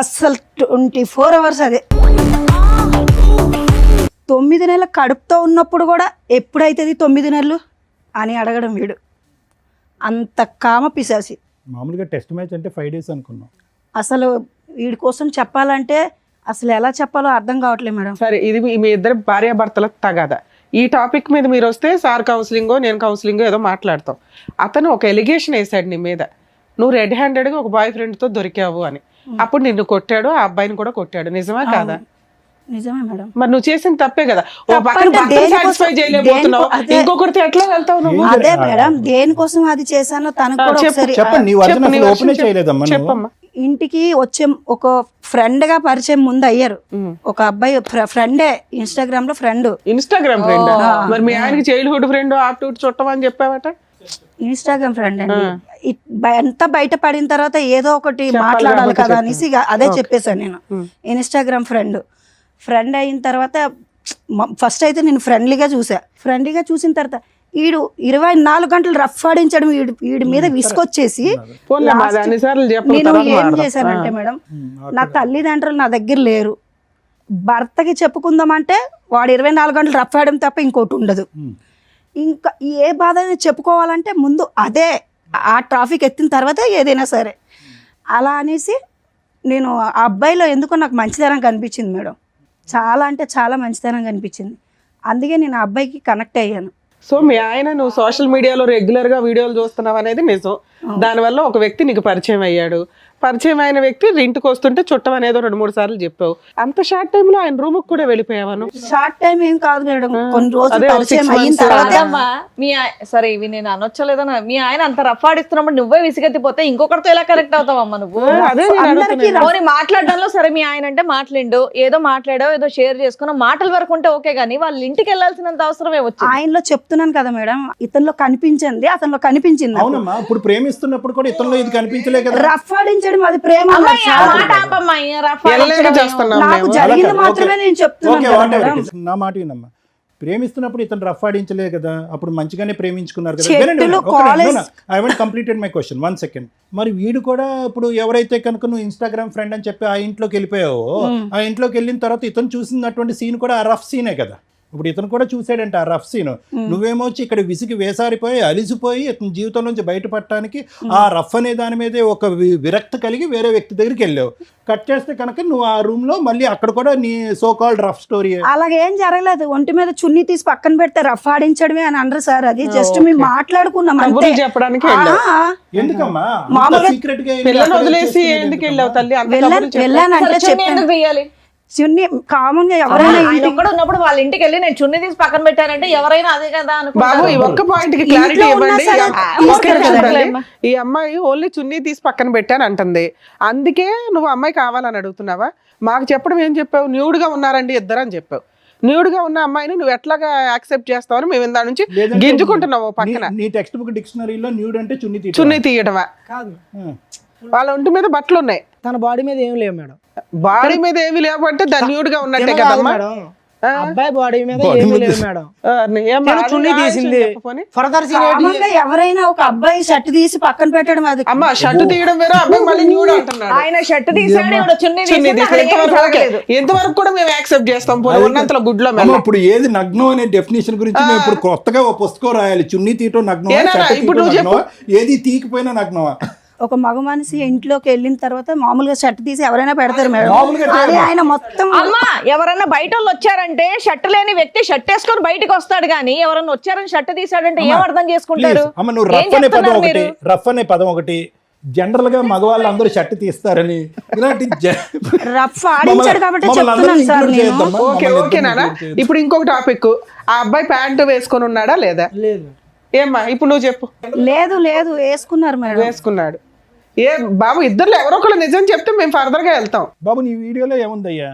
అస్సలు 24 hours అదే. 9 నెలల కడుపుతో ఉన్నప్పుడు కూడా ఎప్పుడైతుంది 9 నెలలు అని అడగడం వీడు. అంత కామ పిశాసి. మామూలుగా టెస్ట్ మ్యాచ్ అంటే 5 days అనుకున్నాం. అసలు వీడి కోసం చెప్పాలంటే అసలు ఎలా చెప్పాలో అర్థం కావట్లేదు మేడం. సరే, ఇది మీ ఇద్దరు భార్యాభర్తల తగాదా. ఈ టాపిక్ మీద మీరు వస్తే సార్ కౌన్సిలింగో నేను కౌన్సిలింగో ఏదో మాట్లాడతాం. అతను ఒక ఎలిగేషన్ వేసాడు నీ మీద, నువ్వు రెడ్ హ్యాండెడ్గా ఒక బాయ్ ఫ్రెండ్తో దొరికావు అని. అప్పుడు నిన్ను కొట్టాడు, ఆ అబ్బాయిని కూడా కొట్టాడు. నిజమా కాదా? నిజమే మేడం. మరి నువ్వు చేసిన తప్పే కదా. ఓ పక్కన తప్పంటే భర్తను దేనికోసం- సాటిస్ఫై చేయలేకపోతున్నావు, అదే- ఇంకొకరితో ఎట్లా వెళ్తావు నువ్వు? అదే మేడం, దేనికోసం అది చేశానో తనకు కూడా ఒకసారి చెప్పండి, నీ వర్జన్ చెప్పు, నీ అసలు version ఓపెన్ చేయలేదమ్మా నువ్వు. చెప్పమ్మా. ఇంటికి వచ్చే ఒక ఫ్రెండ్ గా పరిచయం ముందు అయ్యారు. ఒక అబ్బాయి ఫ్రెండే, ఇన్స్టాగ్రామ్ లో ఫ్రెండ్. Instagram friend? మరి మీ ఆయనకి చైల్డ్హుడ్ ఫ్రెండ్ ఆప్టూట్ చుట్టం అని చెప్పావట. ఇన్స్టాగ్రామ్ ఫ్రెండ్ అండి. ఎంత బయట పడిన తర్వాత ఏదో ఒకటి మాట్లాడాలి కదా అనేసి ఇక అదే చెప్పేశాను నేను. ఇన్స్టాగ్రామ్ ఫ్రెండ్ అయిన తర్వాత ఫస్ట్ అయితే నేను ఫ్రెండ్లీగా చూసిన తర్వాత వీడు 24 గంటలు రఫ్ ఆడించడం, వీడి మీద విసుకొచ్చేసి పోన్లే, మాది అన్నిసార్లు చెప్పు, నేను తర్వాత ఏం మాట్లాడదాం. చేశానంటే మేడం, నా తల్లిదండ్రులు నా దగ్గర లేరు, భర్తకి చెప్పుకుందామంటే వాడు 24 గంటలు రఫ్ ఆడడం తప్ప ఇంకోటి ఉండదు. ఇంకా ఏ బాధ చెప్పుకోవాలంటే ముందు అదే, ఆ ట్రాఫిక్ ఎత్తిన తర్వాత ఏదైనా సరే అలా అనేసి నేను ఆ అబ్బాయిలో ఎందుకో నాకు మంచితనం కనిపించింది మేడం. చాలా అంటే చాలా మంచితనం కనిపించింది. అందుకే నేను ఆ అబ్బాయికి కనెక్ట్ అయ్యాను. సో మీ ఆయన నువ్వు సోషల్ మీడియాలో రెగ్యులర్ గా వీడియోలు చూస్తున్నావు అనేది నిజం. దానివల్ల ఒక వ్యక్తి నీకు పరిచయం అయ్యాడు. పరిచయం అయిన వ్యక్తి ఇంటికి వస్తుంటే చుట్టం అనేదో 2-3 సార్లు చెప్పావు. అంత షార్ట్ టైమ్ లో ఆయన రూమ్ కూడా వెళ్ళిపోయావాను? షార్ట్ టైం ఏం కాదు మేడం, కొన్ని రోజులు అదే, పరిచయం 6 అయిన months తర్వాత కాదమ్మా, సరే ఇవి నేను అనొచ్చలేదన్నా, మీ ఆయన అంత రఫ్ ఆడిస్తున్నప్పుడు నువ్వే విసిగెత్తిపోతే ఇంకొకరితో ఎలా కరెక్ట్ అవుతావమ్మా నువ్వు? అదే నేను అందరికీ అడుగుతున్నాను. పోనీ మాట్లాడడంలో సరే మీ ఆయన అంటే మాట్లాడిండు, ఏదో మాట్లాడావు, ఏదో షేర్ చేసుకున్నా, మాటల వరకు ఉంటే ఓకే, కానీ వాళ్ళ ఇంటికి వెళ్ళాల్సినంత అవసరమే వచ్చింది. ఆయనలో చెప్తున్నాను కదా మేడం, ఇతనిలో కనిపించింది, అతనిలో కనిపించింది నాకు. అవునమ్మా, ఇప్పుడు ప్రేమిస్తున్నప్పుడు కూడా ఇతరులో ఇది కనిపించలే కదా. రఫ్ ఆడించడం అది ప్రేమ అమ్మాయి, అన్నారు ఆ సార్. మాట ఆపమ్మా, ఈ రఫ్ ఎల్లగా ఆడించడం చేస్తున్నాం నాకు మేము. జరిగింది ఓకే, మాత్రమే నేను చెప్తున్నాను ఓకే, కదా whatever మేడం. it is. నా మాట వినమ్మా, ప్రేమిస్తున్నప్పుడు ఇతను రఫ్ ఆడించలే కదా, అప్పుడు మంచిగానే ప్రేమించుకున్నారు కదా. చెట్టులు, college- I want completed my question, 1 second. మరి వీడు కూడా ఇప్పుడు ఎవరైతే కనుక నువ్వు ఇన్స్టాగ్రామ్ ఫ్రెండ్ అని చెప్పి ఆ ఇంట్లోకి వెళ్ళిపోయావో, ఆ ఇంట్లోకి వెళ్ళిన తర్వాత ఇతను చూసినటువంటి సీన్ కూడా ఆ రఫ్ సీనే కదా. ఇప్పుడు ఇతను కూడా చూసాడంట ఆ రఫ్ సీన్. నువ్వేమో వచ్చి ఇక్కడ విసిగి వేసారిపోయి అలిసిపోయి ఇతని జీవితం నుంచి బయటపడటానికి ఆ రఫ్ అనే దాని మీదే ఒక విరక్తి కలిగి వేరే వ్యక్తి దగ్గరికి వెళ్ళావు. కట్ చేస్తే కనుక నువ్వు ఆ రూమ్ లో మళ్ళీ అక్కడ కూడా నీ సో కాల్డ్ రఫ్ స్టోరీ. అలాగేం జరగలేదు. ఒంటి మీద చున్నీ తీసి పక్కన పెడితే రఫ్ ఆడించడమే అని అనరు సార్. అది జస్ట్ మేము మాట్లాడుకున్నాం అంతే. కబుర్లు చెప్పడానికి వెళ్ళావు. ఎందుకమ్మా మామూలుగా సీక్రెట్ గా పిల్లలు వదిలేసి ఎందుకు వెళ్ళావు తల్లి? అంత వెళ్ళానంటే చున్నీ చెప్పాను. ఎందుకు తీయాలి? చున్నీ కామన్ గా ఎవరైనా ఆయన ఒక్కడు ఉన్నప్పుడు వాళ్ళ ఇంటికి వెళ్ళి నేను చున్నీ తీసి పక్కన పెట్టానంటే ఎవరైనా అదే కదా బాబు ఈ అనుకుంటారు. ఒక్క పాయింట్ కి క్లారిటీ ఇంట్లో ఉన్నా ఇవ్వండి. సరే ఒక్క నిమిషం తీసుకెళ్ళాలి. తల్లి. ఈ అమ్మాయి ఓన్లీ చున్నీ తీసి పక్కన పెట్టాను అంటుంది. అందుకే నువ్వు అమ్మాయి కావాలని అడుగుతున్నావా? మాకు చెప్పడం ఏం చెప్పావు? న్యూడ్ గా ఉన్నారండి ఇద్దరు అని చెప్పావు. న్యూడ్ గా ఉన్న అమ్మాయిని నువ్వు ఎట్లాగా యాక్సెప్ట్ చేస్తావని మేము ఇందా నుంచి గింజుకుంటున్నావు పక్కన. నీ టెక్స్ట్ బుక్ డిక్షనరీలో న్యూడ్ అంటే చున్నీ చున్నీ తీయటమా? కాదు, వాళ్ళ ఒంటి మీద బట్టలు ఉన్నాయి, తన బాడీ మీద ఏం లేవు మేడం. బాడీ మీద ఏమి లేవంటే దాని న్యూడ్ గా ఉన్నట్టే తిన కాదు కదమ్మా. మేడం, అబ్బాయి బాడీ మీద ఏమీ లేవు మేడం. ఏమ్మా, చున్నీ తీసింది. చెప్పని. ఫర్దర్ కామన్ గా ఎవరైనా ఒక అబ్బాయి షర్ట్ తీసి పక్కన పెట్టడం అది అమ్మ షర్ట్ తీయడం వేరే, అబ్బాయి మళ్ళీ న్యూడ్ అంటున్నాడు. ఆయన షర్ట్ తీసాడు, ఈవిడ చున్నీ చున్నీ తీసింది, తీసి అక్కడ ఏమీ ఎంతవరకు జరగలేదు. ఎంతవరకు కూడా మేము యాక్సెప్ట్ చేస్తాం. పోనీ ఉన్నంతలో గుడ్లో మెల్ల. ఇప్పుడు ఏది నగ్నం అనే డెఫినేషన్ గురించి మేము ఇప్పుడు కొత్తగా ఒక పుస్తకం రాయాలి. చున్నీ తీయటం నగ్నం, ఏనా, ఇప్పుడు నువ్వు చెప్పు. ఏది తీయకపోయినా నగ్నమా? ఒక మగ మనిషి ఇంట్లోకి వెళ్ళిన తర్వాత మామూలుగా షర్ట్ తీసి ఎవరైనా పెడతారు మేడం. మామూలుగా అది ఆయన మొత్తం అమ్మా ఎవరన్నా బయట వాళ్ళు వచ్చారంటే షర్ట్ లేని వ్యక్తి షర్ట్ వేసుకొని బయటకు వస్తాడు కానీ ఎవరన్నా వచ్చారని షర్ట్ తీసాడంటే ఏం అర్థం చేసుకుంటారు? Please, అమ్మ నువ్వు ఏం రఫ్ అనే పదం చెప్తున్నారు ఒకటి, మీరు? రఫ్ అనే పదం ఒకటి, జనరల్ గా మగవాళ్ళు అందరూ షర్ట్ తీస్తారని ఇలాంటి రఫ్ ఆడించాడు కాబట్టి చెప్తున్నాను సార్ నేను. ఓకే ఓకే నాన్న. ఇప్పుడు ఇంకొక టాపిక్, ఆ అబ్బాయి ప్యాంటు వేసుకొని ఉన్నాడా లేదా? లేదు. ఏమ్మా ఇప్పుడు నువ్వు చెప్పు. లేదు లేదు వేసుకున్నారు మేడం. వేసుకున్నాడు. ఏ బాబు ఇద్దరు ఎవరో ఒకళ్ళు నిజం చెప్తే మేము ఫర్దర్ గా వెళ్తాం. బాబు నీ వీడియోలో ఏముందయ్యా?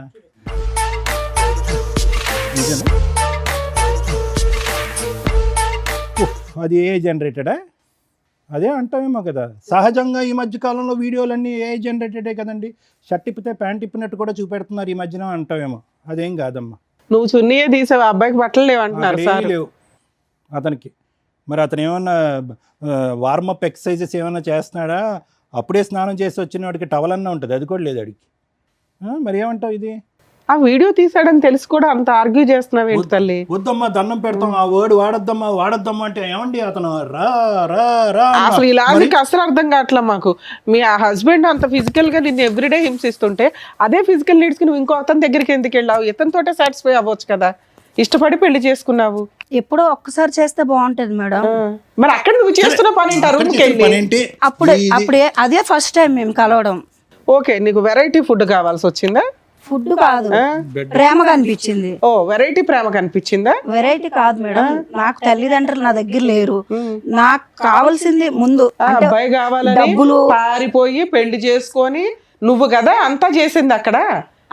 నిజమే? ఉఫ్, అది ఏ జనరేటెడా? అదే అంటామేమో కదా. సహజంగా ఈ మధ్య కాలంలో వీడియోలన్నీ ఏ జనరేటెడే కదండి. షర్ట్ ఇప్పితే ప్యాంట్ ఇప్పినట్టు కూడా చూపెడుతున్నారు ఈ మధ్యన అంటామేమో. అదేం కాదమ్మా. నువ్వు చున్నీయే తీసావు, ఆ అబ్బాయికి బట్టలు లేవంటున్నారు అక్కడ సార్. ఏమీ లేవు అతనికి. మరి అతను ఏమన్నా వార్మప్ ఎక్సర్సైజెస్ ఏమన్నా చేస్తున్నాడా? అప్పుడే స్నానం చేసి వచ్చిన వాడికి టవల్ అన్నా ఉంటుంది, అది కూడా లేదు అడిగి. మరి ఏమంటావు ఇది? ఆ వీడియో తీసాడని తెలిసి కూడా అంత ఆర్గ్యూ చేస్తున్నావు ఏంటి తల్లి? వద్దమ్మా దండం పెడతాం, ఆ వర్డ్ వాడద్దమ్మా అంటే ఏమండి అతను రా రా రా అన్నా. అసలు ఈ లాజిక్ అసలు అర్థం కావట్లే మాకు. మీ ఆ హస్బెండ్ అంత ఫిజికల్ గా నిన్ను ఎవ్రీడే హింసిస్తుంటే అదే ఫిజికల్ నీడ్స్ కి నువ్వు ఇంకో అతని దగ్గరికి ఎందుకు వెళ్ళావు? ఇతనితోటే సాటిస్ఫై అవ్వచ్చు కదా. ఇష్టపడి పెళ్లి చేసుకున్నావు. ఎప్పుడో ఒక్కసారి చేస్తే బాగుంటది మేడం. మరి అక్కడ నువ్వు చేస్తున్న పని ఏంటి? ఆ అక్కడ రూమ్కి చేసిన వెళ్ళి. పని ఏంటి? అప్పుడే అదే ఫస్ట్ టైం మేము కలవడం. ఓకే, నీకు వెరైటీ ఫుడ్ కావాల్సి వచ్చిందా? ఫుడ్ కాదు, ప్రేమగా అనిపించింది. ఓ వెరైటీ ప్రేమ కనిపించిందా? వెరైటీ కాదు మేడం, నాకు తల్లిదండ్రులు నా దగ్గర లేరు. నాకు కావాల్సింది ముందు ఆ అబ్బాయి కావాలని డబ్బులు. పారిపోయి పెళ్లి చేసుకొని నువ్వు కదా అంతా చేసింది అక్కడ.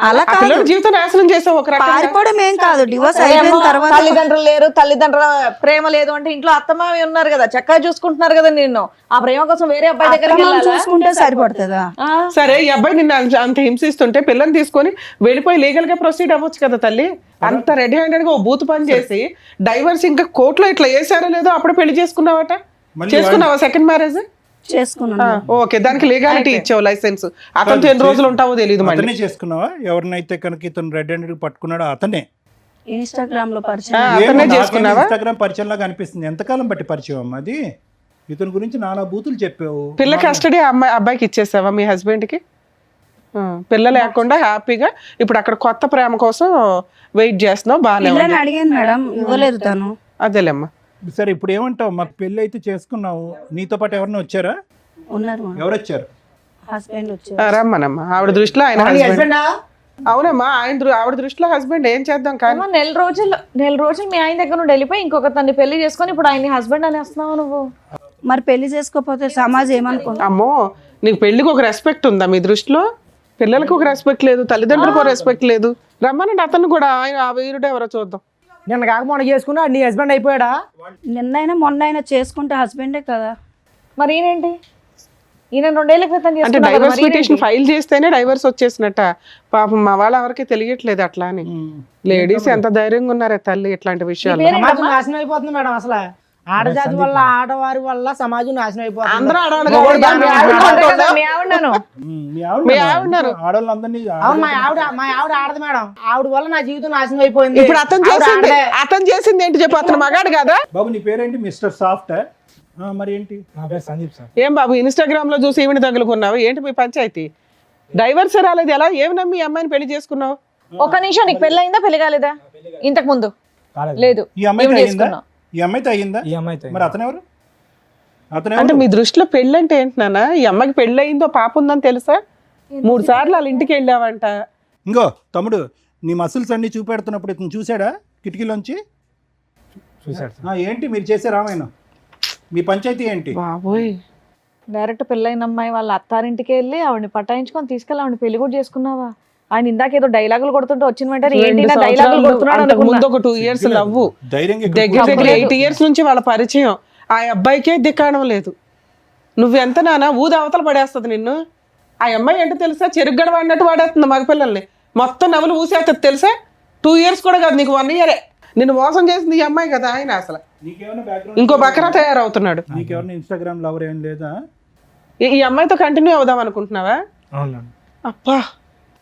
అలా ఆ పిల్లల జీవితం నాశనం చేసావు ఒక రకంగా. పారిపోవడం ఏం కాదు, డివోర్స్ అయిపోయిన తర్వాత తల్లిదండ్రులు లేరు, తల్లిదండ్రుల ప్రేమ లేదు అంటే ఇంట్లో అత్తమావి ఉన్నారు కదా, చక్కగా చూసుకుంటున్నారు కదా నిన్ను. ఆ ప్రేమ కోసం వేరే అబ్బాయి దగ్గరికి అత్తమామ వెళ్ళాలా? చూసుకుంటే సరిపడుతుందా? సరే ఈ అబ్బాయి నిన్ను అంత హింసిస్తుంటే పిల్లని తీసుకొని వెళ్ళిపోయి లీగల్ గా ప్రొసీడ్ అవ్వచ్చు కదా తల్లి. అంత రెడీ హ్యాండెడ్ గా ఓ బూత్ పని చేసి డైవర్స్ ఇంకా కోర్టులో ఇట్లా వేసారో లేదో అప్పుడు పెళ్లి చేసుకున్నావట. చేసుకున్నావా సెకండ్ మ్యారేజ్? చేసుకున్నాను. ఓకే, దానికి లీగాలిటీ ఇచ్చావు, లైసెన్స్. అతనితో ఎన్ని రోజులు ఉంటావో తెలియదు. మళ్ళీ అతనే చేసుకున్నావా? ఎవరినైతే కనుక ఇతను రెడ్ హ్యాండెడ్ పట్టుకున్నాడో అతనే. ఇన్స్టాగ్రామ్ లో పరిచయం. అతనే చేసుకున్నావా? ఇన్స్టాగ్రామ్ పరిచయం లాగా అనిపిస్తుంది. ఎంతకాలం బట్టి పరిచయం అమ్మా అది? ఇతని గురించి నానా బూతులు చెప్పావు. పిల్ల కస్టడీ అబ్బాయికి ఇచ్చేసావా మీ హస్బెండ్ కి? పిల్ల లేకుండా హ్యాపీగా ఇప్పుడు అక్కడ కొత్త ప్రేమ కోసం వెయిట్ చేస్తున్నావు. బాగానే ఉంది. పిల్లని అడిగాను మేడం, ఇవ్వలేదు తను. అదేలేమ్మా. సరే ఇప్పుడు ఏమంటావు? మాకు పెళ్ళి అయితే చేసుకున్నావు, నీతో పాటు ఎవరైనా వచ్చారా? ఉన్నారు ఎవరు వచ్చారు? హస్బెండ్ వచ్చారు. రమ్మనమ్మా. ఆవిడ దృష్టిలో ఆయన హస్బెండ్. అవునమ్మా, ఆవిడ దృష్టిలో హస్బెండ్. ఏం చేద్దాం కానీ అమ్మా, నెల రోజులు మీ ఆయన దగ్గర నుండి వెళ్ళిపోయి ఇంకొక తన్ని పెళ్లి చేసుకొని ఇప్పుడు ఆయన హస్బెండ్ అని వస్తున్నావు నువ్వు. మరి పెళ్లి చేసుకోకపోతే సమాజం ఏమనుకుంటా? అమ్మో, నీకు పెళ్లికి ఒక రెస్పెక్ట్ ఉందా మీ దృష్టిలో? పిల్లలకు ఒక రెస్పెక్ట్ లేదు, తల్లిదండ్రులకు ఒక రెస్పెక్ట్ లేదు. రమ్మనండి అతను కూడా. ఆయన ఆ వీరుడు ఎవరో చూద్దాం. నిన్న కాక మొన్న చేసుకున్నా నీ హస్బెండ్ అయిపోయాడా? నిన్నైనా మొన్నైనా చేసుకుంటే హస్బెండే కదా. మరి ఈయనేంటి? ఈయన 2 ఏళ్ల క్రితం అంటే చేసుకున్నాడు కదా, డైవర్స్ మరి పిటిషన్ ఫైల్ చేస్తేనే డైవర్స్ వచ్చేసినట్ట. పాపం మా వాళ్ళ ఎవరికి తెలియట్లేదు అట్లా అని. లేడీస్ ఎంత ధైర్యంగా ఉన్నారే తల్లి ఇట్లాంటి విషయాలు. సమాజం నాశనం అయిపోతుంది మేడం. అసలు ఆడజాతి వల్ల ఆడవారి వల్ల సమాజం నాశనం అయిపోతుంది. అందరూ ఆడవాళ్ళు మీ కాబట్టి ఆవిడను మీ మీ ఆవిడ ఆడవాళ్ళందరినీ అవును, మా ఆవిడ ఆడదు మేడం. ఆవిడ వల్ల నా జీవితం నాశనం అయిపోయింది. ఇప్పుడు అతను చేసింది ఏంటి చెప్పు, అతను మగాడు కదా. బాబు నీ పేరేంటి? Mister soft. మరి ఏంటి? నా పేరు సందీప్ సార్. ఏం బాబు ఇన్స్టాగ్రామ్ లో చూసి ఈవిని తగులుకున్నావు ఏంటి మీ పంచాయతీ? డైవర్స్ రాలేదు, ఎలా ఏమి నమ్మి ఈ అమ్మాయిని పెళ్లి చేసుకున్నావు? ఒక నిమిషం, నీకు పెళ్ళి అయిందా పెళ్లి కాలేదా? ఇంతకు ముందు లేదు. ఈ అమ్మాయితో ఈవిడ అయిందా? చేసుకున్నావు. ఈ అమ్మాయితో అయ్యిందా? ఈ అమ్మాయితో మరి అతనెవరు? అంటే మీ దృష్టిలో పెళ్ళి అంటే ఏంటి నాన్న? ఈ అమ్మాయికి పెళ్ళి అయిందో పాప ఉందని తెలుసా? 3 సార్లు వాళ్ళ ఇంటికి వెళ్ళావంట. ఇంకో తమ్ముడు, నీ మసిల్స్ అన్ని చూపెడుతున్నప్పుడు ఇతను చూసాడా కిటికీలోంచి? చూసాడు. ఏంటి మీరు చేసే రామాయణం? మీ పంచాయతీ ఏంటి? బాబోయ్, డైరెక్ట్ పెళ్ళైన అమ్మాయి వాళ్ళ అత్తారింటికి వెళ్ళి ఆవిడని పటాయించుకొని తీసుకెళ్ళి ఆవిడని పెళ్లి కూడా చేసుకున్నావా? ఆయన ఇందాక ఏదో డైలాగులు కొడుతుంటే వచ్చిన వెంటనే ఏంటి నా డైలాగులు కొడుతున్నాడు అంతకు ముందు అనుకున్నా. ఒక 2 years లవ్వు, ధైర్యంగా దగ్గర 8 years నుంచి వాళ్ళ పరిచయం. ఆ అబ్బాయికే దిక్కాడం లేదు. నువ్వెంత నాన్న ఊది అవతల పడేస్తుంది నిన్ను. ఆ అమ్మాయి ఏంటో తెలుసా, చెరుగ్గడ వాడినట్టు వాడేస్తుంది మగపిల్లల్ని. మొత్తం నవ్వులు ఊసేస్తుంది తెలుసా. 2 years కూడా కాదు, నీకు 1 year. నిన్ను మోసం చేసింది ఈ అమ్మాయి కదా. ఆయన అసలు నీకేమైనా బ్యాక్గ్రౌండ్? ఇంకో బకరా తయారవుతున్నాడు. నీకెవరైనా ఇన్స్టాగ్రామ్ లవర్ ఏం లేదా? ఈ అమ్మాయితో కంటిన్యూ అవుదాం అనుకుంటున్నావా? అవును. అబ్బా,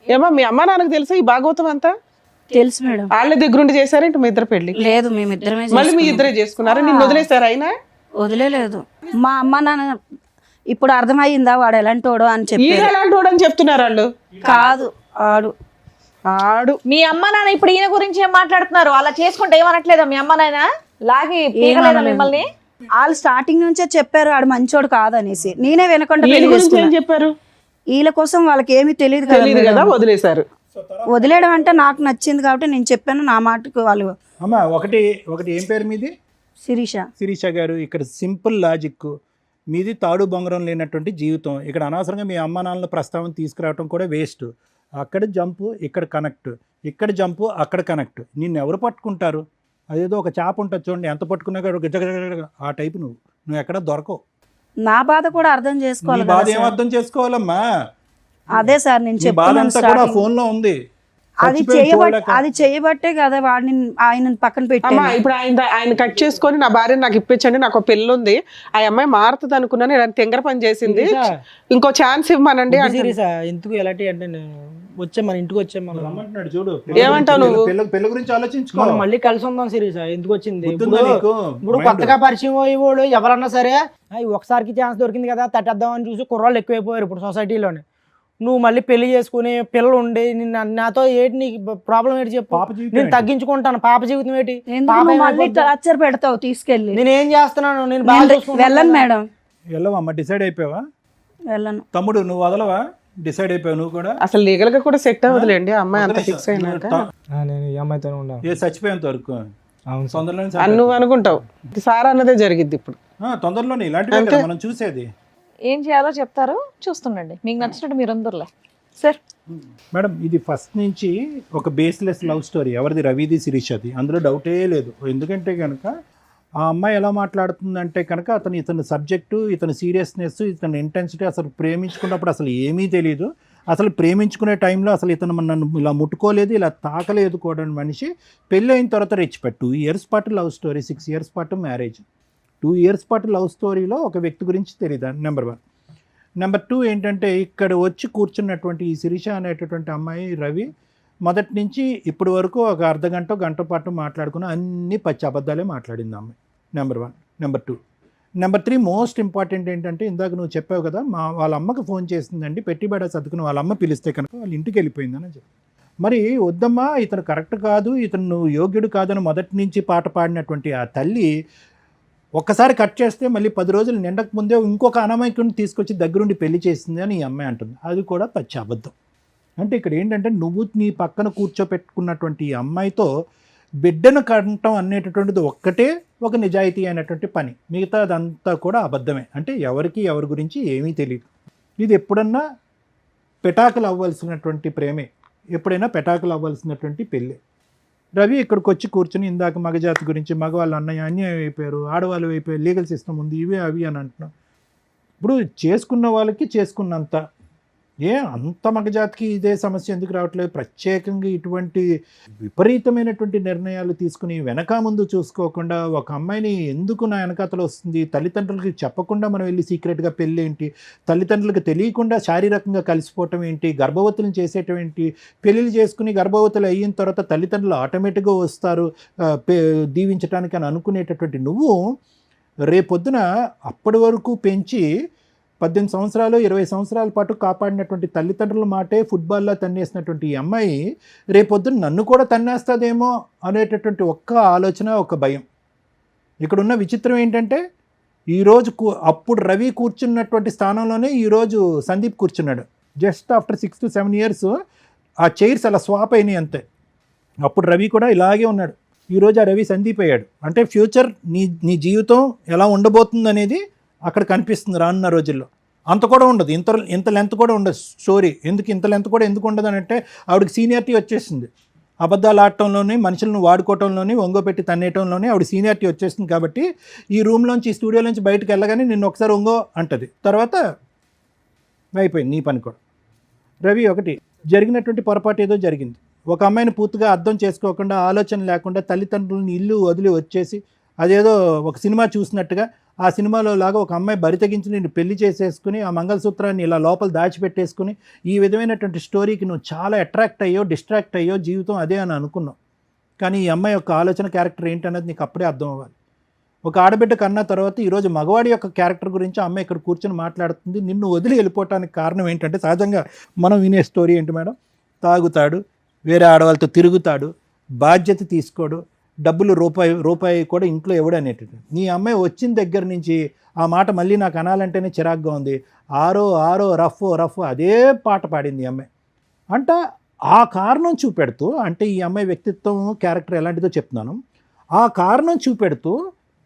ఏమో మీ అమ్మ నాన్నకు తెలుసా ఈ భాగవతం అంతా? తెలుసు మేడం. వాళ్ళ దగ్గరుండి చేశారేంటి మీ ఇద్దరు పెళ్లి? లేదు, మేమిద్దరమే మళ్ళీ మీ ఇద్దరే చేసుకున్నారు. నిన్ను వదిలేశారు అయినా? వదిలేదు. మా అమ్మ నాన్న ఇప్పుడు అర్థమయ్యిందా వాడు ఎలాంటోడో అని చెప్పి. ఈయన ఎలాంటి వాడు అని చెప్తున్నారు వాళ్ళు. కాదు, ఆడు మీ అమ్మ నాన్న ఇప్పుడు ఈయన గురించి ఏం మాట్లాడుతున్నారు? అలా చేసుకుంటే ఏమనట్లేదా మీ అమ్మ నాయన? లాగి పీకలేదా మిమ్మల్ని? వాళ్ళు స్టార్టింగ్ నుంచే చెప్పారు ఆడు మంచోడు కాదనేసి. నేనే వెనకుండా వీళ్ళ పెళ్లి గురించి ఏం చేసుకున్నా. చెప్పారు? వీళ్ళ కోసం వాళ్ళకి ఏమీ తెలియదు తెలియదు కదా. కదా, వదిలేశారు. వదిలేయడం అంటే నాకు నచ్చింది కాబట్టి నేను చెప్పాను. నా మాటకు వాళ్ళు అమ్మ ఒకటి ఏం పేరు మీది? శిరీష. శిరీష గారు, ఇక్కడ సింపుల్ లాజిక్. మీది తాడు బొంగరం లేనటువంటి జీవితం. ఇక్కడ అనవసరంగా మీ అమ్మ నాన్నల ప్రస్తావన తీసుకురావడం కూడా వేస్ట్. అక్కడ జంపు, ఇక్కడ కనెక్ట్, ఇక్కడ జంపు, అక్కడ కనెక్ట్. నిన్ను ఎవరు పట్టుకుంటారు? అదేదో ఒక చేప ఉంటుంది చూడండి, ఎంత పట్టుకున్నా గజగజ ఆ టైపు. నువ్వు ఎక్కడ దొరకవు. నా బాధ కూడా అర్థం నీ చేసుకోవాలి బాధ కదా ఏం సార్. అర్థం చేసుకోవాలమ్మా? అదే సార్ నేను నీ బాధ చెప్తున్నాను అంతా కూడా starting. ఫోన్ లో ఉంది. అది చేయబట్టే కదా వాడిని ఆయన పక్కన అమ్మా పెట్టాను. ఇప్పుడు ఆయన కట్ చేసుకొని నా భార్యని నాకు ఇప్పించండి, నాకు ఒక పెళ్ళి ఉంది, ఆ అమ్మాయి మారుతుంది అనుకున్నాను, ఇలా తెంగర పని చేసింది, ఇంకో ఛాన్స్ ఇవ్వమనండి అంటే. సీరియస్ ఎందుకు ఎలాంటి అంటే వచ్చే మన ఇంటికి వచ్చే మనం రమ్మంటున్నాడు చూడు. ఏమంటావు నువ్వు? పెళ్లి గురించి ఆలోచించుకో. మనం మళ్ళీ కలిసి ఉందాం సీరియస్. ఎందుకు వచ్చింది గుర్తుందా ఇప్పుడు? నీకు? ఇప్పుడు కొత్తగా పరిచయం అయ్యేవాడు ఎవరన్నా సరే ఒకసారికి ఛాన్స్ దొరికింది కదా తట్టేద్దాం అని చూసి కుర్రాళ్ళు ఎక్కువైపోయారు ఇప్పుడు సొసైటీలోనే. నువ్వు మళ్ళీ పెళ్లి చేసుకుని పిల్లలు ఉండి నాతో ఏంటి నీకు ప్రాబ్లం ఏంటి చెప్పు? పాప జీవితం నేను ఏంటి? తగ్గించుకుంటాను. పాప జీవితం ఏంటి? ఎందుకు పాప నువ్వు మళ్ళీ ఏమైపోద్ది? టార్చర్ పెడతావు తీసుకెళ్ళి. నేను ఏం చేస్తున్నాను? నేను బాగా చూసుకుంటున్నాను వెళ్ళను కదా. మేడం, వెళ్ళవమ్మా, డిసైడ్ అయిపోయావా? వెళ్ళను. తమ్ముడు నువ్వు వదలవా? డిసైడ్ అయిపోయావు నువ్వు కూడా? అసలు లీగల్ గా కూడా సెట్ అవ్వదులేండి ఆ అమ్మాయి అంత ఫిక్స్ అయినాక. నేను ఈ అమ్మాయితోనే ఉండాలి. ఏ చచ్చిపోయేంత వరకు అవును సార్. తొందరలోనే అని నువ్వు అనుకుంటావు, సార్ అన్నదే జరిగిద్ది ఇప్పుడు. తొందరలోనే ఇలాంటివే కదా మనం చూసేది. ఏం చేయాలో చెప్తారు, చూస్తుండండి. మీకు నచ్చినట్టు మీరు అందరులే సార్. మేడం ఇది ఫస్ట్ నుంచి ఒక బేస్లెస్ లవ్ స్టోరీ. ఎవరిది? రవిది, శిరీషది. అందులో డౌటే లేదు. ఎందుకంటే కనుక ఆ అమ్మాయి ఎలా మాట్లాడుతుందంటే కనుక ఇతని సబ్జెక్టు, ఇతని సీరియస్నెస్, ఇతని ఇంటెన్సిటీ, అసలు ప్రేమించుకున్నప్పుడు అసలు ఏమీ తెలియదు. అసలు ప్రేమించుకునే టైంలో అసలు ఇతను నన్ను ఇలా ముట్టుకోలేదు, ఇలా తాకలేదు కూడా మనిషి. పెళ్ళి అయిన తర్వాత రెచ్చిపెట్టు 2 years పాటు లవ్ స్టోరీ, 6 years పాటు మ్యారేజ్. 2 years పాటు లవ్ స్టోరీలో ఒక వ్యక్తి గురించి తెలియదు. నెంబర్ 1. నెంబర్ 2 ఏంటంటే ఇక్కడ వచ్చి కూర్చున్నటువంటి ఈ శిరీష అనేటటువంటి అమ్మాయి రవి మొదటి నుంచి ఇప్పటి వరకు ఒక అర్ధగంట గంట పాటు మాట్లాడుకున్న అన్ని పచ్చి అబద్ధాలే మాట్లాడింది అమ్మాయి. Number 1. Number 2. Number 3 most important ఏంటంటే ఇందాక నువ్వు చెప్పావు కదా, వాళ్ళ అమ్మకి ఫోన్ చేసిందండి, పెట్టిబడ సర్దుకుని వాళ్ళ అమ్మ పిలిస్తే కనుక వాళ్ళ ఇంటికి వెళ్ళిపోయిందని చెప్పి. మరి వద్దమ్మా, ఇతను కరెక్ట్ కాదు, ఇతను నువ్వు యోగ్యుడు కాదని మొదటి నుంచి పాట పాడినటువంటి ఆ తల్లి ఒక్కసారి కట్ చేస్తే మళ్ళీ 10 రోజులు నిండక ముందే ఇంకొక అనామకుడిని తీసుకొచ్చి దగ్గరుండి పెళ్లి చేసింది అని ఈ అమ్మాయి అంటుంది. అది కూడా పచ్చి అబద్ధం. అంటే ఇక్కడ ఏంటంటే నువ్వు నీ పక్కన కూర్చోపెట్టుకున్నటువంటి ఈ అమ్మాయితో బిడ్డను కంటం అనేటటువంటిది ఒక్కటే ఒక నిజాయితీ అయినటువంటి పని. మిగతా అదంతా కూడా అబద్ధమే. అంటే ఎవరికి ఎవరి గురించి ఏమీ తెలియదు. ఇది ఎప్పుడన్నా పెటాకులు అవ్వాల్సినటువంటి ప్రేమే, ఎప్పుడైనా పెటాకులు అవ్వాల్సినటువంటి పెళ్ళి. రవి ఇక్కడికి వచ్చి కూర్చొని ఇందాక మగజాతి గురించి, మగవాళ్ళు అన్నయ్య అన్యాయం అయిపోయారు, ఆడవాళ్ళు అయిపోయారు, లీగల్ సిస్టమ్ ఉంది, ఇవే అవి అని అంటున్నాం. ఇప్పుడు చేసుకున్న వాళ్ళకి చేసుకున్నంత, అంత మగజాతికి ఇదే సమస్య ఎందుకు రావట్లేదు? ప్రత్యేకంగా ఇటువంటి విపరీతమైనటువంటి నిర్ణయాలు తీసుకుని వెనక ముందు చూసుకోకుండా ఒక అమ్మాయిని ఎందుకు నా వెనకాతలు వస్తుంది, తల్లిదండ్రులకి చెప్పకుండా మనం వెళ్ళి సీక్రెట్గా పెళ్ళి ఏంటి, తల్లిదండ్రులకు తెలియకుండా శారీరకంగా కలిసిపోవటం ఏంటి, గర్భవతులను చేసేయటం ఏంటి, పెళ్ళిళ్ళు చేసుకుని గర్భవతులు అయిన తర్వాత తల్లిదండ్రులు ఆటోమేటిక్గా వస్తారు దీవించడానికి అని అనుకునేటటువంటి నువ్వు రేపొద్దున అప్పటి వరకు పెంచి 18 సంవత్సరాలు 20 సంవత్సరాల పాటు కాపాడినటువంటి తల్లిదండ్రుల మాటే ఫుట్బాల్లో తన్నేసినటువంటి ఈ అమ్మాయి రేపొద్దున నన్ను కూడా తన్నేస్తుందేమో అనేటటువంటి ఒక్క ఆలోచన, ఒక భయం. ఇక్కడున్న విచిత్రం ఏంటంటే ఈరోజు అప్పుడు రవి కూర్చున్నటువంటి స్థానంలోనే ఈరోజు సందీప్ కూర్చున్నాడు. జస్ట్ ఆఫ్టర్ 6 to 7 years ఆ చైర్స్ అలా స్వాప్ అయినాయి అంతే. అప్పుడు రవి కూడా ఇలాగే ఉన్నాడు, ఈరోజు ఆ రవి సందీప్ అయ్యాడు. అంటే ఫ్యూచర్ నీ జీవితం ఎలా ఉండబోతుంది అనేది అక్కడ కనిపిస్తుంది రానున్న రోజుల్లో. అంత కూడా ఉండదు, ఇంత లెంత్ కూడా ఉండదు స్టోరీ. ఇంత లెంత్ కూడా ఎందుకు ఉండదు అని అంటే ఆవిడకి సీనియారిటీ వచ్చేసింది. అబద్ధాలు ఆడటంలోని, మనుషులను వాడుకోవటంలోని, ఒంగోపెట్టి తన్నేయటంలోని ఆవిడ సీనియారిటీ వచ్చేసింది. కాబట్టి ఈ రూమ్లోంచి, ఈ స్టూడియోలోంచి బయటకు వెళ్ళగానే నిన్ను ఒకసారి ఒంగో అంటది, తర్వాత అయిపోయింది నీ పని కూడా. రవి ఒకటి జరిగినటువంటి పొరపాటు ఏదో జరిగింది. ఒక అమ్మాయిని పూర్తిగా అర్థం చేసుకోకుండా, ఆలోచన లేకుండా తల్లిదండ్రులని ఇల్లు వదిలి వచ్చేసి అదేదో ఒక సినిమా చూసినట్టుగా ఆ సినిమాలో లాగా ఒక అమ్మాయి బరి తెగించి నేను పెళ్లి చేసేసుకుని ఆ మంగళసూత్రాన్ని ఇలా లోపల దాచిపెట్టేసుకుని ఈ విధమైనటువంటి స్టోరీకి నువ్వు చాలా అట్రాక్ట్ అయ్యో, డిస్ట్రాక్ట్ అయ్యో, జీవితం అదే అని అనుకున్నావు. కానీ ఈ అమ్మాయి యొక్క ఆలోచన క్యారెక్టర్ ఏంటన్నది నీకు అప్పుడే అర్థం అవ్వాలి. ఒక ఆడబిడ్డ కన్నా తర్వాత ఈరోజు మగవాడి యొక్క క్యారెక్టర్ గురించి అమ్మాయి ఇక్కడ కూర్చొని మాట్లాడుతుంది. నిన్ను వదిలి వెళ్ళిపోవటానికి కారణం ఏంటంటే సహజంగా మనం వినే స్టోరీ ఏంటి మేడం, తాగుతాడు, వేరే ఆడవాళ్ళతో తిరుగుతాడు, బాధ్యత తీసుకోడు, డబ్బులు రూపాయి కూడా ఇంట్లో ఇవ్వడు అనేటట్టు. నీ అమ్మాయి వచ్చిన దగ్గర నుంచి ఆ మాట మళ్ళీ నాకు అనాలంటేనే చిరాగ్గా ఉంది. ఆరో రఫ్ అదే పాట పాడింది ఈ అమ్మాయి. అంటే ఆ కారణం చూపెడుతూ, అంటే ఈ అమ్మాయి వ్యక్తిత్వం క్యారెక్టర్ ఎలాంటిదో చెప్తున్నాను, ఆ కారణం చూపెడుతూ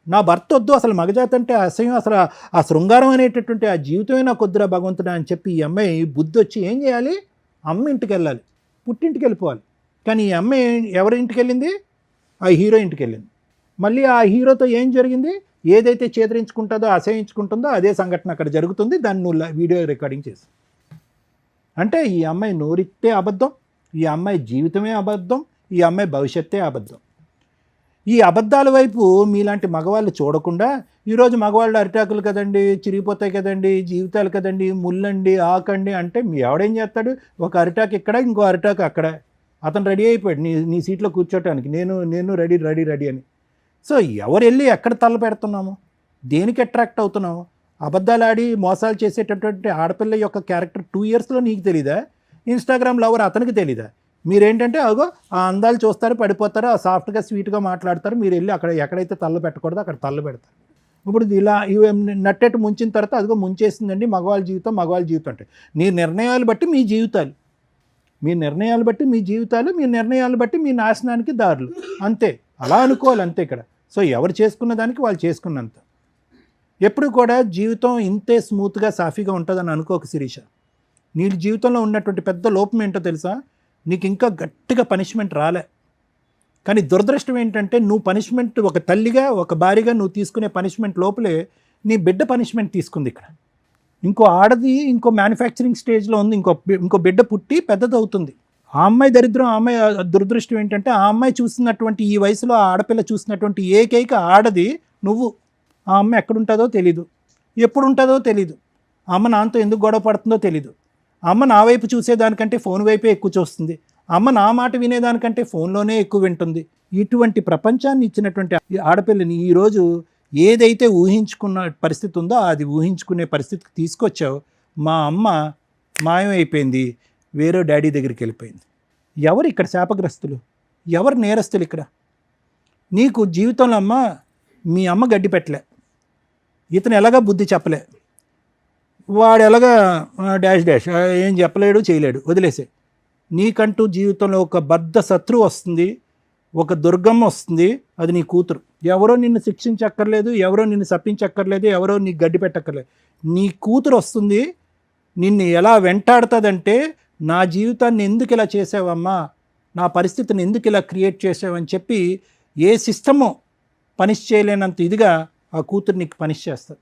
నా భర్త వద్దు, అసలు మగజాతి అంటే అసహ్యం, అసలు ఆ శృంగారం అనేటటువంటి ఆ జీవితమే నాకు వద్దురా భగవంతుడా అని చెప్పి ఈ అమ్మాయి బుద్ధి వచ్చి ఏం చేయాలి, అమ్మ ఇంటికి వెళ్ళాలి, పుట్టింటికి వెళ్ళిపోవాలి. కానీ ఈ అమ్మాయి ఎవరి ఇంటికి వెళ్ళింది, ఆ హీరో ఇంటికి వెళ్ళింది. మళ్ళీ ఆ హీరోతో ఏం జరిగింది, ఏదైతే చేదరించుకుంటుందో, అసహించుకుంటుందో అదే సంఘటన అక్కడ జరుగుతుంది. దాన్ని నువ్వు వీడియో రికార్డింగ్ చేసి, అంటే ఈ అమ్మాయి నోరితే అబద్ధం, ఈ అమ్మాయి జీవితమే అబద్ధం, ఈ అమ్మాయి భవిష్యత్తే అబద్ధం. ఈ అబద్ధాల వైపు మీలాంటి మగవాళ్ళు చూడకుండా ఈరోజు మగవాళ్ళు అరిటాకులు కదండి, చిరిగిపోతాయి కదండి, జీవితాలు కదండి, ముల్లండి, ఆకండి అంటే మీ ఎవడేం చేస్తాడు, ఒక అరిటాకు ఇక్కడ, ఇంకో అరిటాకు అక్కడ. అతను రెడీ అయిపోయాడు నీ సీట్లో కూర్చోటానికి, నేను రెడీ అని. సో ఎవరు వెళ్ళి ఎక్కడ తల్ల పెడుతున్నాము, దేనికి అట్రాక్ట్ అవుతున్నాము? అబద్ధాలు ఆడి మోసాలు చేసేటటువంటి ఆడపిల్ల యొక్క క్యారెక్టర్ 2 yearsలో నీకు తెలీదా? ఇన్స్టాగ్రామ్ లవర్ అతనికి తెలీదా? మీరేంటంటే అగో ఆ అందాలు చూస్తారు, పడిపోతారు, ఆ సాఫ్ట్గా స్వీట్గా మాట్లాడతారు, మీరు వెళ్ళి అక్కడ ఎక్కడైతే తల్ల పెట్టకూడదో అక్కడ తల్ల పెడతారు. ఇప్పుడు ఇలా నట్టెట్టు ముంచిన తర్వాత అదిగో ముంచేసిందండి మగవాళ్ళ జీవితం అంటే నీ నిర్ణయాలు బట్టి మీ జీవితాలు, మీ నిర్ణయాలు బట్టి మీ నాశనానికి దారులు, అంతే. అలా అనుకోవాలి అంతే ఇక్కడ. సో ఎవరు చేసుకున్న దానికి వాళ్ళు చేసుకున్నంత. ఎప్పుడు కూడా జీవితం ఇంతే స్మూత్గా సాఫీగా ఉంటుందని అనుకోక శిరీష. నీ జీవితంలో ఉన్నటువంటి పెద్ద లోపం ఏంటో తెలుసా, నీకు ఇంకా గట్టిగా పనిష్మెంట్ రాలే. కానీ దురదృష్టం ఏంటంటే నువ్వు పనిష్మెంట్, ఒక తల్లిగా ఒక భార్యగా నువ్వు తీసుకునే పనిష్మెంట్ లోపలే నీ బిడ్డ పనిష్మెంట్ తీసుకుంది ఇక్కడ. ఇంకో ఆడది ఇంకో మ్యానుఫ్యాక్చరింగ్ స్టేజ్లో ఉంది, ఇంకో బిడ్డ పుట్టి పెద్దదవుతుంది. ఆ అమ్మాయి దరిద్రం, ఆ అమ్మాయి దురదృష్టం ఏంటంటే ఆ అమ్మాయి చూసినటువంటి, ఈ వయసులో ఆ ఆడపిల్ల చూసినటువంటి ఏకైక ఆడది నువ్వు. ఆ అమ్మాయి ఎక్కడుంటుందో తెలీదు, ఎప్పుడు ఉంటుందో తెలీదు, అమ్మ నాన్నతో ఎందుకు గొడవ పడుతుందో తెలీదు, అమ్మ నా వైపు చూసేదానికంటే ఫోన్ వైపే ఎక్కువ చూస్తుంది, అమ్మ నా మాట వినేదానికంటే ఫోన్లోనే ఎక్కువ వింటుంది. ఇటువంటి ప్రపంచాన్ని ఇచ్చినటువంటి ఆడపిల్లని ఈరోజు ఏదైతే ఊహించుకున్న పరిస్థితి ఉందో అది ఊహించుకునే పరిస్థితికి తీసుకొచ్చావు. మా అమ్మ మాయమైపోయింది, వేరే డాడీ దగ్గరికి వెళ్ళిపోయింది. ఎవరు ఇక్కడ శాపగ్రస్తులు, ఎవరు నేరస్తులు ఇక్కడ? నీకు జీవితంలో మీ అమ్మ గడ్డి పెట్టలే, ఇతను ఎలాగా బుద్ధి చెప్పలే, వాడు ఎలాగా డాష్ ఏం చెప్పలేడు, చేయలేడు, వదిలేసే. నీకంటూ జీవితంలో ఒక బద్ధ శత్రువు వస్తుంది, ఒక దుర్గమ్మ వస్తుంది, అది నీ కూతురు. ఎవరో నిన్ను శిక్షించక్కర్లేదు, ఎవరో నిన్ను శపించక్కర్లేదు, ఎవరో నీకు గడ్డి పెట్టక్కర్లేదు. నీ కూతురు వస్తుంది, నిన్ను ఎలా వెంటాడుతుందంటే నా జీవితాన్ని ఎందుకు ఇలా చేసావమ్మా, నా పరిస్థితిని ఎందుకు ఇలా క్రియేట్ చేసావని చెప్పి ఏ సిస్టమో పనిష్ చేయలేనంత ఇదిగా ఆ కూతురు నీకు పనిష్ చేస్తుంది.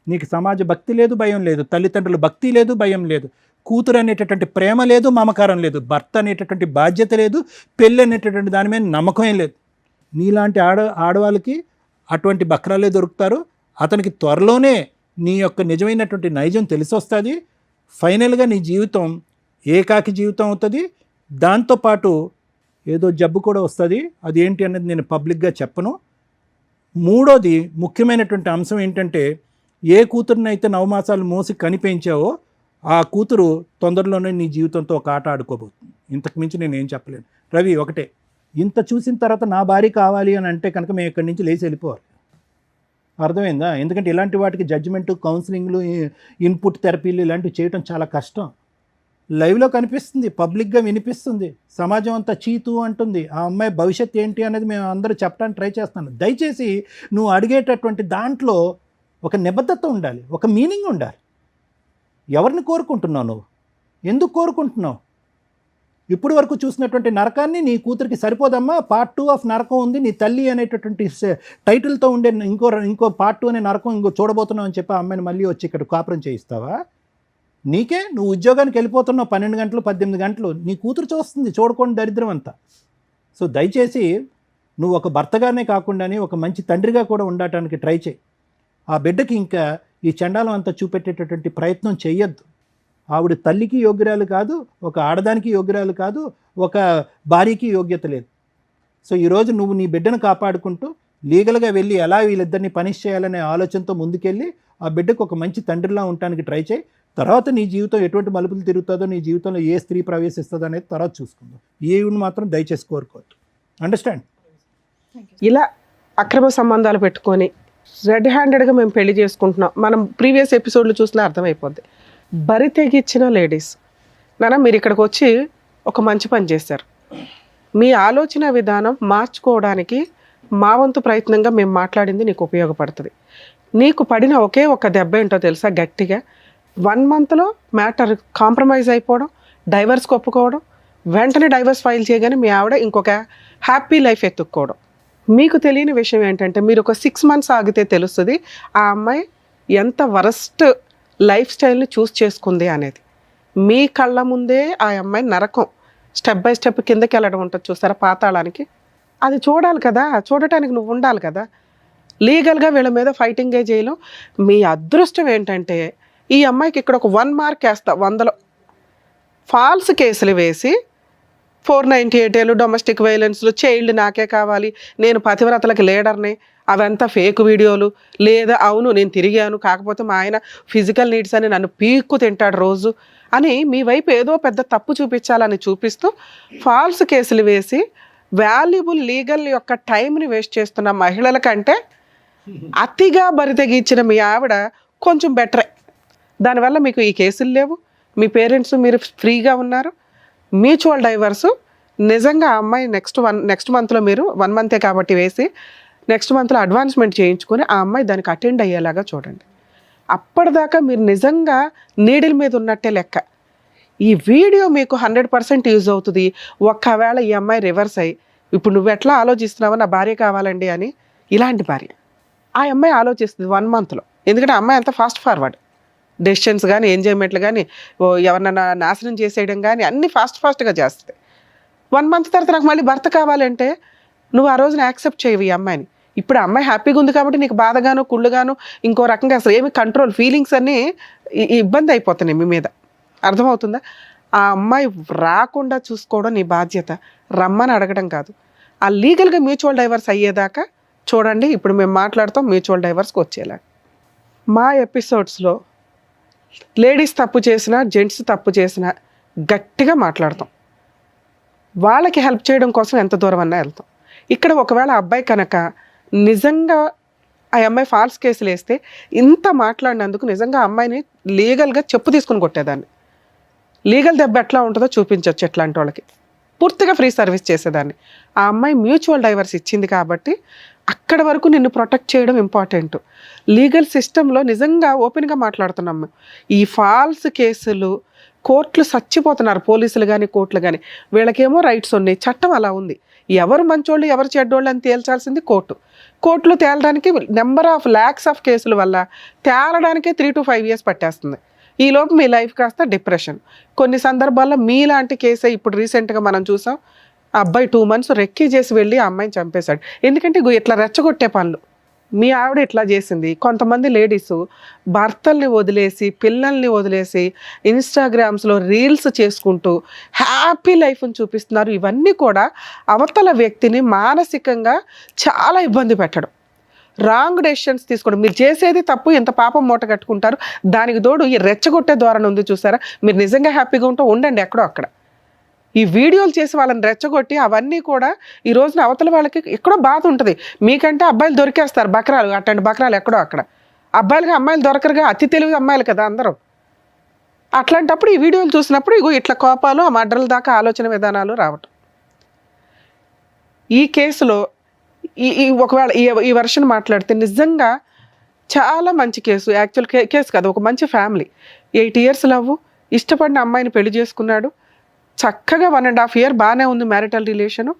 నీకు సమాజ భక్తి లేదు, భయం లేదు, తల్లిదండ్రుల భక్తి లేదు, భయం లేదు, కూతురు అనేటటువంటి ప్రేమ లేదు, మమకారం లేదు, భర్త అనేటటువంటి బాధ్యత లేదు, పెళ్ళి అనేటటువంటి దాని మీద నమ్మకం లేదు. నీలాంటి ఆడవాళ్ళకి అటువంటి బక్రాలే దొరుకుతారు. అతనికి త్వరలోనే నీ యొక్క నిజమైనటువంటి నైజం తెలిసి వస్తుంది. ఫైనల్గా నీ జీవితం ఏకాకి జీవితం అవుతుంది. దాంతోపాటు ఏదో జబ్బు కూడా వస్తుంది. అది ఏంటి అనేది నేను పబ్లిక్గా చెప్పను. మూడోది ముఖ్యమైనటువంటి అంశం ఏంటంటే, ఏ కూతురునైతే 9 మాసాలు మోసి కనిపించావో ఆ కూతురు తొందరలోనే నీ జీవితంతో ఒక ఆట ఆడుకోబోతుంది. ఇంతకు మించి నేను ఏం చెప్పలేను. రవి, ఒకటే, ఇంత చూసిన తర్వాత నా భార్య కావాలి అని అంటే కనుక మేము ఇక్కడి నుంచి లేచి వెళ్ళిపోవాలి. అర్థమైందా? ఎందుకంటే ఇలాంటి వాటికి జడ్జిమెంటు, కౌన్సిలింగ్లు, ఇన్పుట్ థెరపీలు ఇలాంటివి చేయడం చాలా కష్టం. లైవ్లో కనిపిస్తుంది, పబ్లిక్గా వినిపిస్తుంది, సమాజం అంతా చీతు అంటుంది. ఆ అమ్మాయి భవిష్యత్ ఏంటి అనేది మేము అందరూ చెప్పడానికి ట్రై చేస్తున్నాను. దయచేసి నువ్వు అడిగేటటువంటి దాంట్లో ఒక నిబద్ధత ఉండాలి, ఒక మీనింగ్ ఉండాలి. ఎవరిని కోరుకుంటున్నావు? నువ్వు ఎందుకు కోరుకుంటున్నావు? ఇప్పుడు వరకు చూసినటువంటి నరకాన్ని నీ కూతురికి సరిపోదమ్మా. పార్ట్ 2 ఆఫ్ నరకం ఉంది, నీ తల్లి అనేటటువంటి టైటిల్తో ఉండే ఇంకో పార్ట్ 2 అనే నరకం ఇంకో చూడబోతున్నావు అని చెప్పి ఆ అమ్మాయిని మళ్ళీ వచ్చి ఇక్కడ కాపురం చేయిస్తావా? నీకే, నువ్వు ఉద్యోగానికి వెళ్ళిపోతున్నావు 12 గంటలు 18 గంటలు, నీ కూతురు చూస్తుంది, చూడకుండా దరిద్రం అంతా. సో దయచేసి నువ్వు ఒక భర్తగానే కాకుండానే ఒక మంచి తండ్రిగా కూడా ఉండటానికి ట్రై చేయి. ఆ బిడ్డకి ఇంకా ఈ చండాలం అంతా చూపెట్టేటటువంటి ప్రయత్నం చెయ్యొద్దు. ఆవిడ తల్లికి యోగ్యురాలు కాదు, ఒక ఆడదానికి యోగ్యురాలు కాదు, ఒక భార్యకి యోగ్యత లేదు. సో ఈరోజు నువ్వు నీ బిడ్డను కాపాడుకుంటూ లీగల్గా వెళ్ళి ఎలా వీళ్ళిద్దరిని పనిష్ చేయాలనే ఆలోచనతో ముందుకెళ్ళి ఆ బిడ్డకు ఒక మంచి తండ్రిలా ఉండటానికి ట్రై చేయి. తర్వాత నీ జీవితం ఎటువంటి మలుపులు తిరుగుతుందో, నీ జీవితంలో ఏ స్త్రీ ప్రవేశిస్తుందో అనేది తర్వాత చూసుకుందాం. ఏవి మాత్రం దయచేసి కోరుకోవద్దు. అండర్స్టాండ్? ఇలా అక్రమ సంబంధాలు పెట్టుకొని రెడ్ హ్యాండెడ్గా మేము పెళ్లి చేసుకుంటున్నాం, మనం ప్రీవియస్ ఎపిసోడ్లు చూసినా అర్థమైపోద్ది. బరి తెగిచ్చిన లేడీస్ నాన్న, మీరు ఇక్కడికి వచ్చి ఒక మంచి పని చేశారు. మీ ఆలోచన విధానం మార్చుకోవడానికి మా వంతు ప్రయత్నంగా మేము మాట్లాడింది నీకు ఉపయోగపడుతుంది. నీకు పడిన ఒకే ఒక దెబ్బ ఏంటో తెలుసా? గట్టిగా 1 monthలో మ్యాటర్ కాంప్రమైజ్ అయిపోవడం, డైవర్స్కి ఒప్పుకోవడం, వెంటనే డైవర్స్ ఫైల్ చేయగానే మీ ఆవిడ ఇంకొక హ్యాపీ లైఫ్ ఎత్తుక్కోవడం. మీకు తెలియని విషయం ఏంటంటే, మీరు ఒక 6 months ఆగితే తెలుస్తుంది ఆ అమ్మాయి ఎంత వరస్ట్ లైఫ్ స్టైల్ని చూస్ చేసుకుంది అనేది. మీ కళ్ళ ముందే ఆ అమ్మాయి నరకం స్టెప్ బై స్టెప్ కిందకి వెళ్ళడం ఉంటుంది చూస్తారా, పాతాళానికి. అది చూడాలి కదా, చూడటానికి నువ్వు ఉండాలి కదా. లీగల్గా వీళ్ళ మీద ఫైటింగే చేయలేం. మీ అదృష్టం ఏంటంటే ఈ అమ్మాయికి ఇక్కడ ఒక 1 mark వేస్తా 100లో ఫాల్స్ కేసులు వేసి 498 డొమెస్టిక్ వైలెన్స్లు, చైల్డ్ నాకే కావాలి, నేను పతివ్రతలకు లీడర్ని, అవంతా ఫేక్ వీడియోలు, లేదా అవును నేను తిరిగాను కాకపోతే మా ఆయన ఫిజికల్ నీడ్స్ అని నన్ను పీక్కు తింటాడు రోజు అని మీ వైపు ఏదో పెద్ద తప్పు చూపించాలని చూపిస్తూ ఫాల్స్ కేసులు వేసి వాల్యుబుల్ లీగల్ యొక్క టైంని వేస్ట్ చేస్తున్న మహిళల కంటే అతిగా బరితెగించిన మీ ఆవిడ కొంచెం బెటరే. దానివల్ల మీకు ఈ కేసులు లేవు, మీ పేరెంట్స్ మీరు ఫ్రీగా ఉన్నారు. మ్యూచువల్ డైవర్సు నిజంగా ఆ అమ్మాయి నెక్స్ట్ మంత్లో మీరు 1 month కాబట్టి వేసి నెక్స్ట్ మంత్లో అడ్వాన్స్మెంట్ చేయించుకొని ఆ అమ్మాయి దానికి అటెండ్ అయ్యేలాగా చూడండి. అప్పటిదాకా మీరు నిజంగా నీడిల్ మీద ఉన్నట్టే లెక్క. ఈ వీడియో మీకు 100% యూజ్ అవుతుంది. ఒక్కవేళ ఈ అమ్మాయి రివర్స్ అయ్యి ఇప్పుడు నువ్వు ఎట్లా ఆలోచిస్తున్నావో నా భార్య కావాలండి అని, ఇలాంటి భార్య ఆ అమ్మాయి ఆలోచిస్తుంది 1 monthలో. ఎందుకంటే ఆ అమ్మాయి అంత ఫాస్ట్ ఫార్వర్డ్, డెసిషన్స్ కానీ ఎంజాయ్మెంట్లు కానీ ఎవరన్నా నాశనం చేసేయడం కానీ అన్నీ ఫాస్ట్గా చేస్తుంది. 1 month తర్వాత నాకు మళ్ళీ భర్త కావాలంటే నువ్వు ఆ రోజున యాక్సెప్ట్ చేయవు ఈ అమ్మాయిని. ఇప్పుడు ఆ అమ్మాయి హ్యాపీగా ఉంది కాబట్టి నీకు బాధగాను కుళ్ళుగాను ఇంకో రకంగా అసలు ఏమి కంట్రోల్ ఫీలింగ్స్ అన్నీ ఇబ్బంది అయిపోతున్నాయి మీ మీద. అర్థమవుతుందా? ఆ అమ్మాయి రాకుండా చూసుకోవడం నీ బాధ్యత, రమ్మని అడగడం కాదు. ఆ లీగల్గా మ్యూచువల్ డైవర్స్ అయ్యేదాకా చూడండి. ఇప్పుడు మేము మాట్లాడుతాం మ్యూచువల్ డైవర్స్కి వచ్చేలా. మా ఎపిసోడ్స్లో లేడీస్ తప్పు చేసినా జెంట్స్ తప్పు చేసినా గట్టిగా మాట్లాడతాం. వాళ్ళకి హెల్ప్ చేయడం కోసం ఎంత దూరం అన్నా వెళ్తాం. ఇక్కడ ఒకవేళ అబ్బాయి కనుక నిజంగా ఆ అమ్మాయి ఫాల్స్ కేసులు వేస్తే ఇంత మాట్లాడినందుకు నిజంగా అమ్మాయిని లీగల్గా చెప్పు తీసుకుని కొట్టేదాన్ని. లీగల్ దెబ్బ ఎట్లా ఉంటుందో చూపించవచ్చు ఎట్లాంటి వాళ్ళకి. పూర్తిగా ఫ్రీ సర్వీస్ చేసేదాన్ని. ఆ అమ్మాయి మ్యూచువల్ డైవర్స్ ఇచ్చింది కాబట్టి అక్కడ వరకు నిన్ను ప్రొటెక్ట్ చేయడం ఇంపార్టెంట్. లీగల్ సిస్టంలో నిజంగా ఓపెన్గా మాట్లాడుతున్నాము. ఈ ఫాల్స్ కేసులు కోర్టులు చచ్చిపోతున్నారు, పోలీసులు కానీ కోర్టులు కానీ. వీళ్ళకేమో రైట్స్ ఉన్నాయి, చట్టం అలా ఉంది. ఎవరు మంచోళ్ళు ఎవరు చెడ్డోళ్ళు అని తేల్చాల్సింది కోర్టు. కోర్టులో తేలడానికి నెంబర్ ఆఫ్ ల్యాక్స్ ఆఫ్ కేసుల వల్ల తేలడానికే 3 to 5 years పట్టేస్తుంది. ఈలోపు మీ లైఫ్ కాస్త డిప్రెషన్. కొన్ని సందర్భాల్లో మీలాంటి కేసే ఇప్పుడు రీసెంట్గా మనం చూసాం. ఆ అబ్బాయి 2 months రెక్కీ చేసి వెళ్ళి ఆ అమ్మాయిని చంపేశాడు. ఎందుకంటే ఇగో ఇట్లా రెచ్చగొట్టే పనులు మీ ఆవిడ ఇట్లా చేసింది. కొంతమంది లేడీస్ భర్తల్ని వదిలేసి పిల్లల్ని వదిలేసి ఇన్స్టాగ్రామ్స్లో రీల్స్ చేసుకుంటూ హ్యాపీ లైఫ్ని చూపిస్తున్నారు. ఇవన్నీ కూడా అవతల వ్యక్తిని మానసికంగా చాలా ఇబ్బంది పెట్టడం, రాంగ్ డెసిషన్స్ తీసుకోవడం. మీరు చేసేది తప్పు, ఎంత పాపం మూట కట్టుకుంటారు. దానికి తోడు ఈ రెచ్చగొట్టే ధోరణి ఉంది చూసారా. మీరు నిజంగా హ్యాపీగా ఉంటే ఉండండి ఎక్కడో అక్కడ. ఈ వీడియోలు చేసి వాళ్ళని రెచ్చగొట్టి అవన్నీ కూడా ఈ రోజున అవతల వాళ్ళకి ఎక్కడో బాధ ఉంటుంది. మీకంటే అబ్బాయిలు దొరికేస్తారు బకరాలు, అట్లాంటి బకరాలు ఎక్కడో అక్కడ. అబ్బాయిలుగా అమ్మాయిలు దొరకరుగా, అతి తెలివి అమ్మాయిలు కదా అందరూ. అట్లాంటప్పుడు ఈ వీడియోలు చూసినప్పుడు ఇగో ఇట్లా కోపాలు, ఆ మర్డర్ల దాకా ఆలోచన విధానాలు రావటం. ఈ కేసులో ఒకవేళ ఈ వర్షన్ మాట్లాడితే నిజంగా చాలా మంచి కేసు. యాక్చువల్ కేసు కాదు, ఒక మంచి ఫ్యామిలీ. 8 years లవ్, ఇష్టపడిన అమ్మాయిని పెళ్లి చేసుకున్నాడు. చక్కగా 1.5 year బాగానే ఉంది మ్యారిటల్ రిలేషను.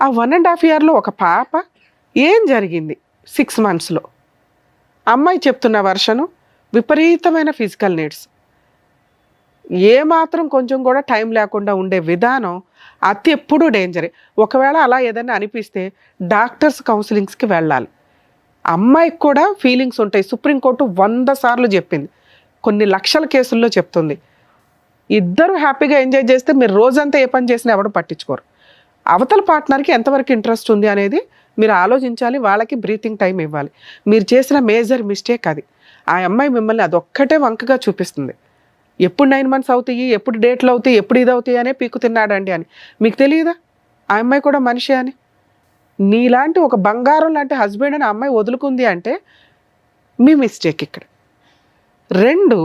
ఆ 1.5 yearలో ఒక పాప. ఏం జరిగింది 6 monthsలో? అమ్మాయి చెప్తున్న వర్షను విపరీతమైన ఫిజికల్ నీడ్స్, ఏమాత్రం కొంచెం కూడా టైం లేకుండా ఉండే విధానం అతి ఎప్పుడూ డేంజరే. ఒకవేళ అలా ఏదైనా అనిపిస్తే డాక్టర్స్ కౌన్సిలింగ్స్కి వెళ్ళాలి. అమ్మాయికి కూడా ఫీలింగ్స్ ఉంటాయి. సుప్రీంకోర్టు 100 సార్లు చెప్పింది, కొన్ని లక్షల కేసుల్లో చెప్తుంది. ఇద్దరు హ్యాపీగా ఎంజాయ్ చేస్తే మీరు రోజంతా ఏ పని చేసినా ఎవరు పట్టించుకోరు. అవతల పార్ట్నర్కి ఎంతవరకు ఇంట్రెస్ట్ ఉంది అనేది మీరు ఆలోచించాలి. వాళ్ళకి బ్రీతింగ్ టైం ఇవ్వాలి. మీరు చేసిన మేజర్ మిస్టేక్ అది. ఆ అమ్మాయి మిమ్మల్ని అదొక్కటే వంకగా చూపిస్తుంది. ఎప్పుడు 9 months అవుతాయి, ఎప్పుడు డేట్లు అవుతాయి, ఎప్పుడు ఇది అవుతాయి అనే పీకు తిన్నాడండి అని. మీకు తెలియదా ఆ అమ్మాయి కూడా మనిషి అని? నీలాంటి ఒక బంగారం లాంటి హస్బెండ్ అని ఆ అమ్మాయి వదులుకుంది అంటే మీ మిస్టేక్ ఇక్కడ. 2,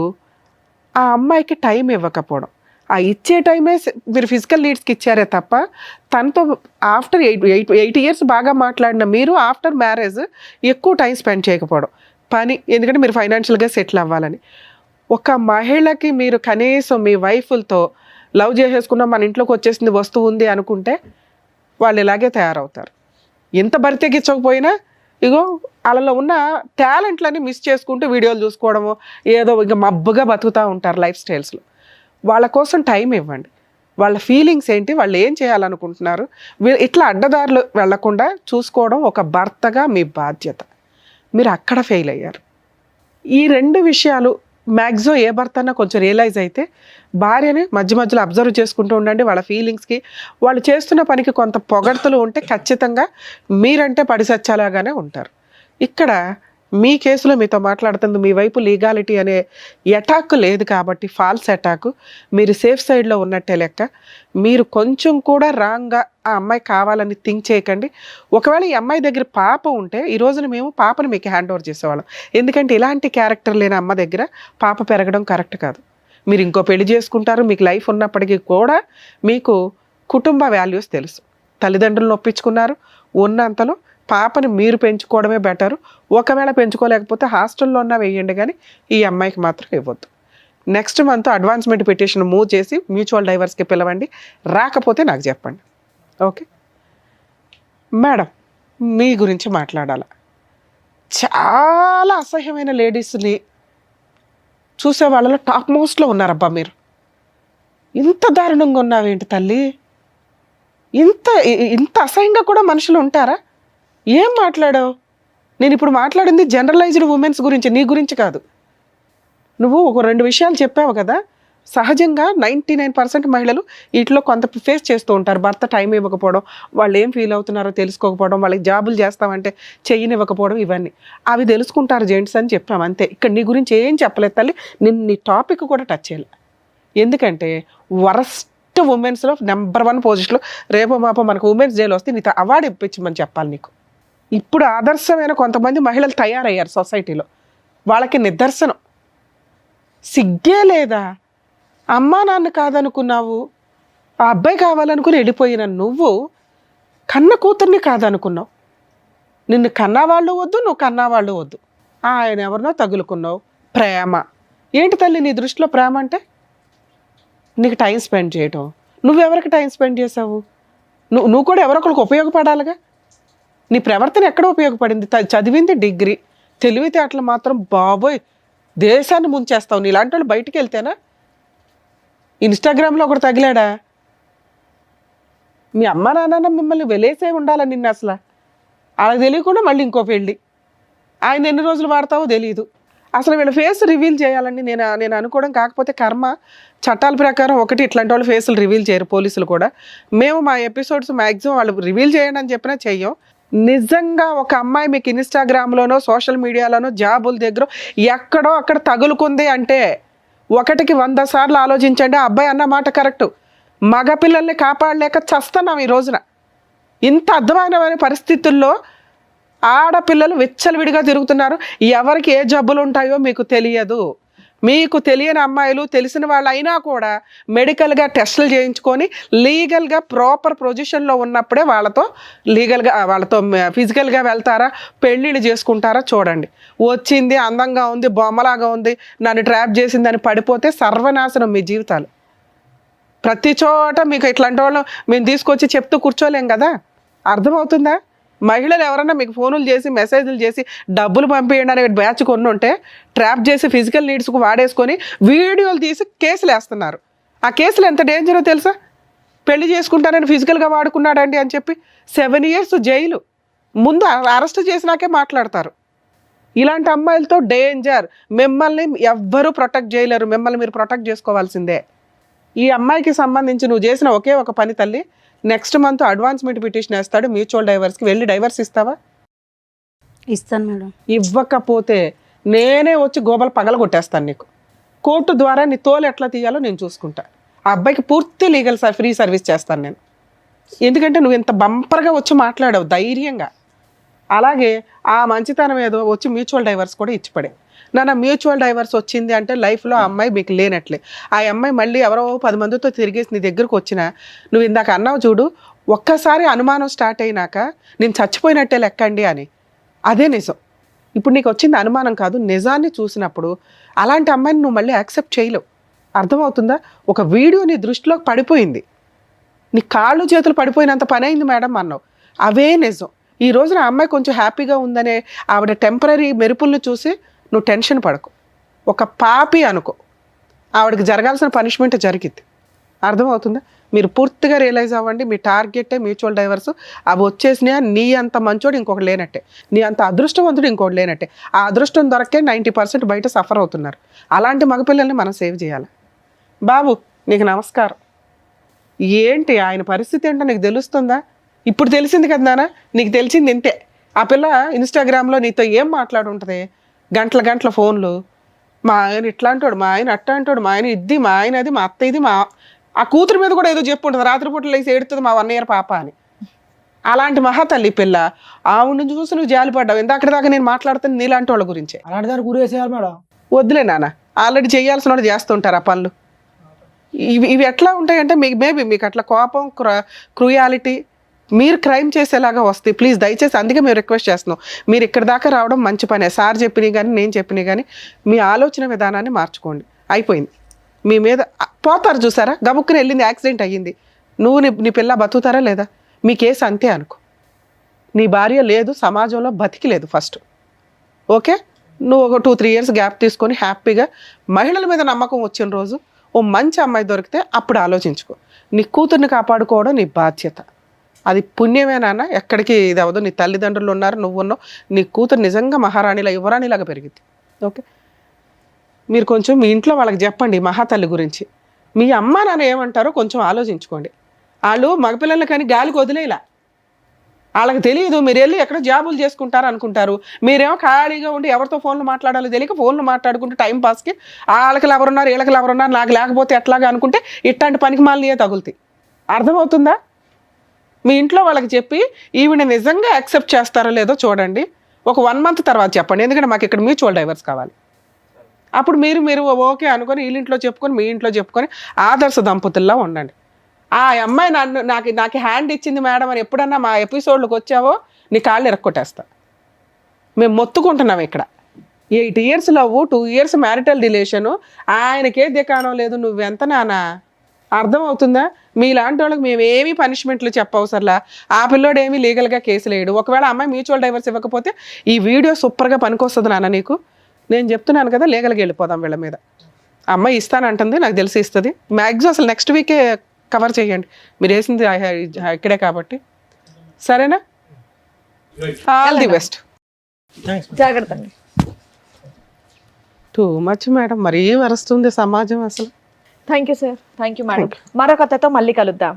ఆ అమ్మాయికి టైం ఇవ్వకపోవడం. ఆ ఇచ్చే టైమే మీరు ఫిజికల్ నీడ్స్కి ఇచ్చారే తప్ప తనతో ఆఫ్టర్ 8 years బాగా మాట్లాడిన మీరు ఆఫ్టర్ మ్యారేజ్ ఎక్కువ టైం స్పెండ్ చేయకపోవడం. పని, ఎందుకంటే మీరు ఫైనాన్షియల్గా సెటిల్ అవ్వాలని. ఒక మహిళకి మీరు కనీసం మీ వైఫ్లతో లవ్ చేసేసుకున్న మన ఇంట్లోకి వచ్చేసింది వస్తువు ఉంది అనుకుంటే వాళ్ళు ఇలాగే తయారవుతారు. ఎంత బరితెగించకపోయినా ఇగో వాళ్ళలో ఉన్న టాలెంట్లని మిస్ చేసుకుంటూ వీడియోలు చూసుకోవడము, ఏదో ఇంకా మబ్బుగా బతుకుతూ ఉంటారు లైఫ్ స్టైల్స్లో. వాళ్ళ కోసం టైం ఇవ్వండి. వాళ్ళ ఫీలింగ్స్ ఏంటి, వాళ్ళు ఏం చేయాలనుకుంటున్నారు, ఇట్లా అడ్డదారులు వెళ్లకుండా చూసుకోవడం ఒక భర్తగా మీ బాధ్యత. మీరు అక్కడ ఫెయిల్ అయ్యారు. ఈ 2 విషయాలు మ్యాక్సిమం ఏ భర్త అన్నా కొంచెం రియలైజ్ అయితే భార్యని మధ్య మధ్యలో అబ్జర్వ్ చేసుకుంటూ ఉండండి. వాళ్ళ ఫీలింగ్స్కి, వాళ్ళు చేస్తున్న పనికి కొంత పొగడ్తలు ఉంటే ఖచ్చితంగా మీరంటే పడిసచ్చేలాగానే ఉంటారు. ఇక్కడ మీ కేసులో మీతో మాట్లాడుతుంది మీ వైపు లీగాలిటీ అనే అటాక్ లేదు కాబట్టి, ఫాల్స్ అటాక్. మీరు సేఫ్ సైడ్లో ఉన్నట్టే లెక్క. మీరు కొంచెం కూడా రాంగ్గా ఆ అమ్మాయి కావాలని థింక్ చేయకండి. ఒకవేళ ఈ అమ్మాయి దగ్గర పాప ఉంటే ఈ రోజున మేము పాపను మీకు హ్యాండ్ ఓవర్ చేసేవాళ్ళం. ఎందుకంటే ఇలాంటి క్యారెక్టర్ లేని అమ్మ దగ్గర పాప పెరగడం కరెక్ట్ కాదు. మీరు ఇంకో పెళ్లి చేసుకుంటారు, మీకు లైఫ్ ఉన్నప్పటికీ కూడా మీకు కుటుంబ వాల్యూస్ తెలుసు. తల్లిదండ్రులను ఒప్పించుకున్నారు, ఉన్నంతలో పాపని మీరు పెంచుకోవడమే బెటరు. ఒకవేళ పెంచుకోలేకపోతే హాస్టల్లో ఉన్నా వేయండి, కానీ ఈ అమ్మాయికి మాత్రం ఇవ్వద్దు. Next month advancement petition move చేసి మ్యూచువల్ డైవర్స్కి పిలవండి. రాకపోతే నాకు చెప్పండి. ఓకే మేడం, మీ గురించి మాట్లాడాల. చాలా అసహ్యమైన లేడీస్ని చూసే వాళ్ళలో టాప్ మోస్ట్లో ఉన్నారబ్బా మీరు. ఇంత దారుణంగా ఉన్నావేంటి తల్లి? ఇంత అసహ్యంగా కూడా మనుషులు ఉంటారా? ఏం మాట్లాడావు? నేను ఇప్పుడు మాట్లాడింది జనరలైజ్డ్ ఉమెన్స్ గురించి, నీ గురించి కాదు. నువ్వు ఒక 2 విషయాలు చెప్పావు కదా. సహజంగా 99% మహిళలు వీటిలో కొంత ఫేస్ చేస్తూ ఉంటారు. భర్త టైం ఇవ్వకపోవడం, వాళ్ళు ఏం ఫీల్ అవుతున్నారో తెలుసుకోకపోవడం, వాళ్ళకి జాబులు చేస్తామంటే చెయ్యనివ్వకపోవడం, ఇవన్నీ అవి తెలుసుకుంటారు జెంట్స్ అని చెప్పాము అంతే. ఇక్కడ నీ గురించి ఏం చెప్పలేదు తల్లి. నేను నీ టాపిక్ కూడా టచ్ చేయలే. ఎందుకంటే వరస్ట్ ఉమెన్స్లో నెంబర్ 1 పొజిషన్లో రేపో మాపో మనకు ఉమెన్స్ డేలో వస్తే నీతో అవార్డు ఇప్పించమని చెప్పాలి నీకు. ఇప్పుడు ఆదర్శమైన కొంతమంది మహిళలు తయారయ్యారు సొసైటీలో. వాళ్ళకి నిదర్శనం. సిగ్గే లేదా? అమ్మా నాన్న కాదనుకున్నావు, ఆ అబ్బాయి కావాలనుకుని వెళ్ళిపోయిన నువ్వు కన్న కూతుర్ని కాదనుకున్నావు. నిన్ను కన్నవాళ్ళు వద్దు, నువ్వు కన్నవాళ్ళు వద్దు. ఆయన ఎవరినో తగులుకున్నావు. ప్రేమ ఏంటి తల్లి నీ దృష్టిలో? ప్రేమ అంటే నీకు టైం స్పెండ్ చేయటం. నువ్వెవరికి టైం స్పెండ్ చేసావు? నువ్వు కూడా ఎవరొకరికి ఉపయోగపడాలిగా. నీ ప్రవర్తన ఎక్కడ ఉపయోగపడింది? చదివింది డిగ్రీ, తెలివితేటలు మాత్రం బాబోయ్ దేశాన్ని ముంచేస్తావు. నీలాంటి వాళ్ళు బయటికి వెళ్తేనా? ఇన్స్టాగ్రామ్లో ఒకటి తగిలాడా? మీ అమ్మ నాన్న మిమ్మల్ని వెలేసే ఉండాలని నిన్ను అసలు అలా తెలియకుండా మళ్ళీ ఇంకో పెళ్ళి. ఆయన ఎన్ని రోజులు వాడతావో తెలియదు. అసలు వీళ్ళ ఫేస్ రివీల్ చేయాలని నేను అనుకోవడం. కాకపోతే కర్మ చట్టాల ప్రకారం ఒకటి ఇట్లాంటి వాళ్ళు ఫేసులు రివీల్ చేయరు, పోలీసులు కూడా. మేము మా ఎపిసోడ్స్ మ్యాక్సిమం వాళ్ళు రివీల్ చేయండి అని చెప్పినా చెయ్యం. నిజంగా ఒక అమ్మాయి మీకు ఇన్స్టాగ్రామ్లోనో సోషల్ మీడియాలోనో జాబుల దగ్గర ఎక్కడో అక్కడ తగులుకుంది అంటే 1కి 100 సార్లు ఆలోచించండి. ఆ అబ్బాయి అన్న మాట కరెక్టు. మగపిల్లల్ని కాపాడలేక చస్తున్నాం ఈ రోజున. ఇంత అధ్వానమైన పరిస్థితుల్లో ఆడపిల్లలు విచ్చలవిడిగా తిరుగుతున్నారు. ఎవరికి ఏ జబ్బులు ఉంటాయో మీకు తెలియదు. మీకు తెలియని అమ్మాయిలు తెలిసిన వాళ్ళు అయినా కూడా మెడికల్గా టెస్టులు చేయించుకొని లీగల్గా ప్రాపర్ పొజిషన్లో ఉన్నప్పుడే వాళ్ళతో ఫిజికల్గా వెళ్తారా, పెళ్ళిళ్ళు చేసుకుంటారా చూడండి. వచ్చింది అందంగా ఉంది, బొమ్మలాగా ఉంది, నన్ను ట్రాప్ చేసిందని పడిపోతే సర్వనాశనం మీ జీవితాలు. ప్రతి చోట మీకు ఇట్లాంటి వాళ్ళు మేము తీసుకొచ్చి చెప్తూ కూర్చోలేం కదా. అర్థమవుతుందా? మహిళలు ఎవరన్నా మీకు ఫోనులు చేసి మెసేజ్లు చేసి డబ్బులు పంపించండి అనే బ్యాచ్ కొన్ని ఉంటే ట్రాప్ చేసి ఫిజికల్ నీడ్స్కు వాడేసుకొని వీడియోలు తీసి కేసులు వేస్తున్నారు. ఆ కేసులు ఎంత డేంజరో తెలుసా? పెళ్లి చేసుకుంటానని ఫిజికల్గా వాడుకున్నాడండి అని చెప్పి 7 years జైలు. ముందు అరెస్ట్ చేసినాకే మాట్లాడతారు. ఇలాంటి అమ్మాయిలతో డేంజర్. మిమ్మల్ని ఎవ్వరూ ప్రొటెక్ట్ చేయలేరు. మిమ్మల్ని మీరు ప్రొటెక్ట్ చేసుకోవాల్సిందే. ఈ అమ్మాయికి సంబంధించి నువ్వు చేసిన ఒకే ఒక పని తల్లి, నెక్స్ట్ మంత్ అడ్వాన్స్మెంట్ పిటిషన్ వేస్తాడు మ్యూచువల్ డైవర్స్కి. వెళ్ళి డైవర్స్ ఇస్తావా? ఇస్తాను మేడం. ఇవ్వకపోతే నేనే వచ్చి గోబలు పగలగొట్టేస్తాను నీకు. కోర్టు ద్వారా నీ తోలు ఎట్లా తీయాలో నేను చూసుకుంటా. ఆ అబ్బాయికి పూర్తి లీగల్ ఫ్రీ సర్వీస్ చేస్తాను నేను. ఎందుకంటే నువ్వు ఇంత బంపర్గా వచ్చి మాట్లాడావు ధైర్యంగా. అలాగే ఆ మంచితనం ఏదో వచ్చి మ్యూచువల్ డైవర్స్ కూడా ఇచ్చిపడే. నాన్న మ్యూచువల్ డైవర్స్ వచ్చింది అంటే లైఫ్లో ఆ అమ్మాయి మీకు లేనట్లే. ఆ అమ్మాయి మళ్ళీ ఎవరో 10 మందితో తిరిగేసి నీ దగ్గరకు వచ్చినా, నువ్వు ఇందాక అన్నావు చూడు, ఒక్కసారి అనుమానం స్టార్ట్ అయినాక నేను చచ్చిపోయినట్టే లెక్కండి అని. అదే నిజం. ఇప్పుడు నీకు వచ్చింది అనుమానం కాదు, నిజాన్ని చూసినప్పుడు అలాంటి అమ్మాయిని నువ్వు మళ్ళీ యాక్సెప్ట్ చేయలేవు. అర్థమవుతుందా? ఒక వీడియో నీ దృష్టిలోకి పడిపోయింది, నీ కాళ్ళు చేతులు పడిపోయినంత పని అయింది మేడం అన్నావు. అవే నిజం. ఈ రోజున ఆ అమ్మాయి కొంచెం హ్యాపీగా ఉందనే ఆవిడ టెంపరీ మెరుపులను చూసి నువ్వు టెన్షన్ పడకు. ఒక పాపి అనుకో, ఆవిడకి జరగాల్సిన పనిష్మెంట్ జరిగింది. అర్థమవుతుందా? మీరు పూర్తిగా రియలైజ్ అవ్వండి. మీ టార్గెటే మ్యూచువల్ డైవర్స్. అవి వచ్చేసినా నీ అంత మంచోడు ఇంకొకటి లేనట్టే, నీ అంత అదృష్టవంతుడు ఇంకొకటి లేనట్టే. ఆ అదృష్టం దొరకే 90% బయట సఫర్ అవుతున్నారు. అలాంటి మగపిల్లల్ని మనం సేవ్ చేయాలి. బాబు నీకు నమస్కారం. ఏంటి ఆయన పరిస్థితి ఏంటో నీకు తెలుస్తుందా? ఇప్పుడు తెలిసింది కదా నాన్న, నీకు తెలిసింది ఇంతే. ఆ పిల్ల ఇన్స్టాగ్రామ్లో నీతో ఏం మాట్లాడుంటుంది? గంటల ఫోన్లు. మా ఆయన ఇట్లా అంటాడు, మా ఆయన అట్లా అంటాడు, మా ఆయన ఇది, మా ఆయన అది, మా అత్త ఇది, మా ఆ కూతురు మీద కూడా ఏదో చెప్పు ఉంటుంది, రాత్రిపూట లేసి ఏడుతుంది మా 1 year పాప అని. అలాంటి మహాతల్లి పిల్ల. ఆవిడ చూసి నువ్వు జాలిపడ్డావు. ఇందాక దాకా నేను మాట్లాడుతాను నీలాంటి వాళ్ళ గురించే. అలాంటి దాన్ని గురేసేయాలి మేడం. వద్దులే నాన్న, ఆల్రెడీ చేయాల్సిన వాళ్ళు చేస్తుంటారు ఆ పనులు. ఇవి ఎట్లా ఉంటాయంటే మేబీ మీకు అట్లా కోపం, క్రూయాలిటీ, మీరు క్రైమ్ చేసేలాగా వస్తాయి. ప్లీజ్ దయచేసి అందుకే మేము రిక్వెస్ట్ చేస్తున్నాం. మీరు ఇక్కడ దాకా రావడం మంచి పనే. సార్ చెప్పినవి కానీ నేను చెప్పినవి కానీ మీ ఆలోచన విధానాన్ని మార్చుకోండి. అయిపోయింది. మీ మీద పోతారు చూసారా, గబుక్కుని వెళ్ళింది, యాక్సిడెంట్ అయ్యింది, నువ్వు నీ పిల్ల బతుకుతారా లేదా? మీ కేసు అంతే అనుకో. నీ భార్య లేదు, సమాజంలో బతికి లేదు ఫస్ట్. ఓకే, నువ్వు ఒక 2-3 years గ్యాప్ తీసుకొని హ్యాపీగా మహిళల మీద నమ్మకం వచ్చిన రోజు ఓ మంచి అమ్మాయి దొరికితే అప్పుడు ఆలోచించుకో. నీ కూతుర్ని కాపాడుకోవడం నీ బాధ్యత. అది పుణ్యమే నాన్న. ఎక్కడికి ఇది అవ్వదు. నీ తల్లిదండ్రులు ఉన్నారు, నువ్వు ఉన్నావు. నీ కూతురు నిజంగా మహారాణిలా, యువరాణిలాగా పెరిగింది. ఓకే, మీరు కొంచెం మీ ఇంట్లో వాళ్ళకి చెప్పండి మహాతల్లి గురించి. మీ అమ్మ నాన్న ఏమంటారో కొంచెం ఆలోచించుకోండి. వాళ్ళు మగపిల్లలు కానీ గాలికి వదిలేలా. వాళ్ళకి తెలియదు, మీరు వెళ్ళి ఎక్కడ జాబులు చేసుకుంటారు అనుకుంటారు. మీరేమో ఖాళీగా ఉండి ఎవరితో ఫోన్లు మాట్లాడాలో తెలియక ఫోన్లు మాట్లాడుకుంటే టైం పాస్కి వాళ్ళకి ఎవరున్నారు, వీళ్ళకి ఎవరున్నారు, నాకు లేకపోతే ఎట్లాగా అనుకుంటే ఇట్లాంటి పనికి మాలినయే తగులుతాయి. అర్థమవుతుందా? మీ ఇంట్లో వాళ్ళకి చెప్పి ఈవిడ నిజంగా యాక్సెప్ట్ చేస్తారో లేదో చూడండి. ఒక 1 month తర్వాత చెప్పండి. ఎందుకంటే మాకు ఇక్కడ మ్యూచువల్ డైవర్స్ కావాలి. అప్పుడు మీరు ఓకే అనుకొని వీళ్ళింట్లో చెప్పుకొని మీ ఇంట్లో చెప్పుకొని ఆదర్శ దంపతుల్లా ఉండండి. ఆ అమ్మాయి నాకు హ్యాండ్ ఇచ్చింది మేడం అని ఎప్పుడన్నా మా ఎపిసోడ్లోకి వచ్చావో నీ కాళ్ళు ఇరక్కొట్టేస్తా. మేము మొత్తుకుంటున్నాం ఇక్కడ. 8 years love, 2 years marital relation. ఆయనకే దికాణం లేదు, నువ్వెంత నానా? అర్థమవుతుందా? మీలాంటి వాళ్ళకి మేమేమీ పనిష్మెంట్లు చెప్పవసరలా. ఆ పిల్లోడు ఏమీ లీగల్గా కేసులు వేయడు. ఒకవేళ అమ్మాయి మ్యూచువల్ డైవర్స్ ఇవ్వకపోతే ఈ వీడియో సూపర్గా పనికొస్తుంది నాన్న నీకు. నేను చెప్తున్నాను కదా, లీగల్గా వెళ్ళిపోదాం వీళ్ళ మీద. అమ్మాయి ఇస్తానంటుంది, నాకు తెలిసి ఇస్తుంది. మ్యాక్సిమం అసలు నెక్స్ట్ వీకే కవర్ చేయండి, మీరు వేసింది ఇక్కడే కాబట్టి. సరేనా? All the best. జాగ్రత్త అండి. టూ మచ్ మేడం, మరీ వరుస్తుంది సమాజం అసలు. Thank you sir. Thank you madam. మరో కథతో మళ్ళీ కలుద్దాం.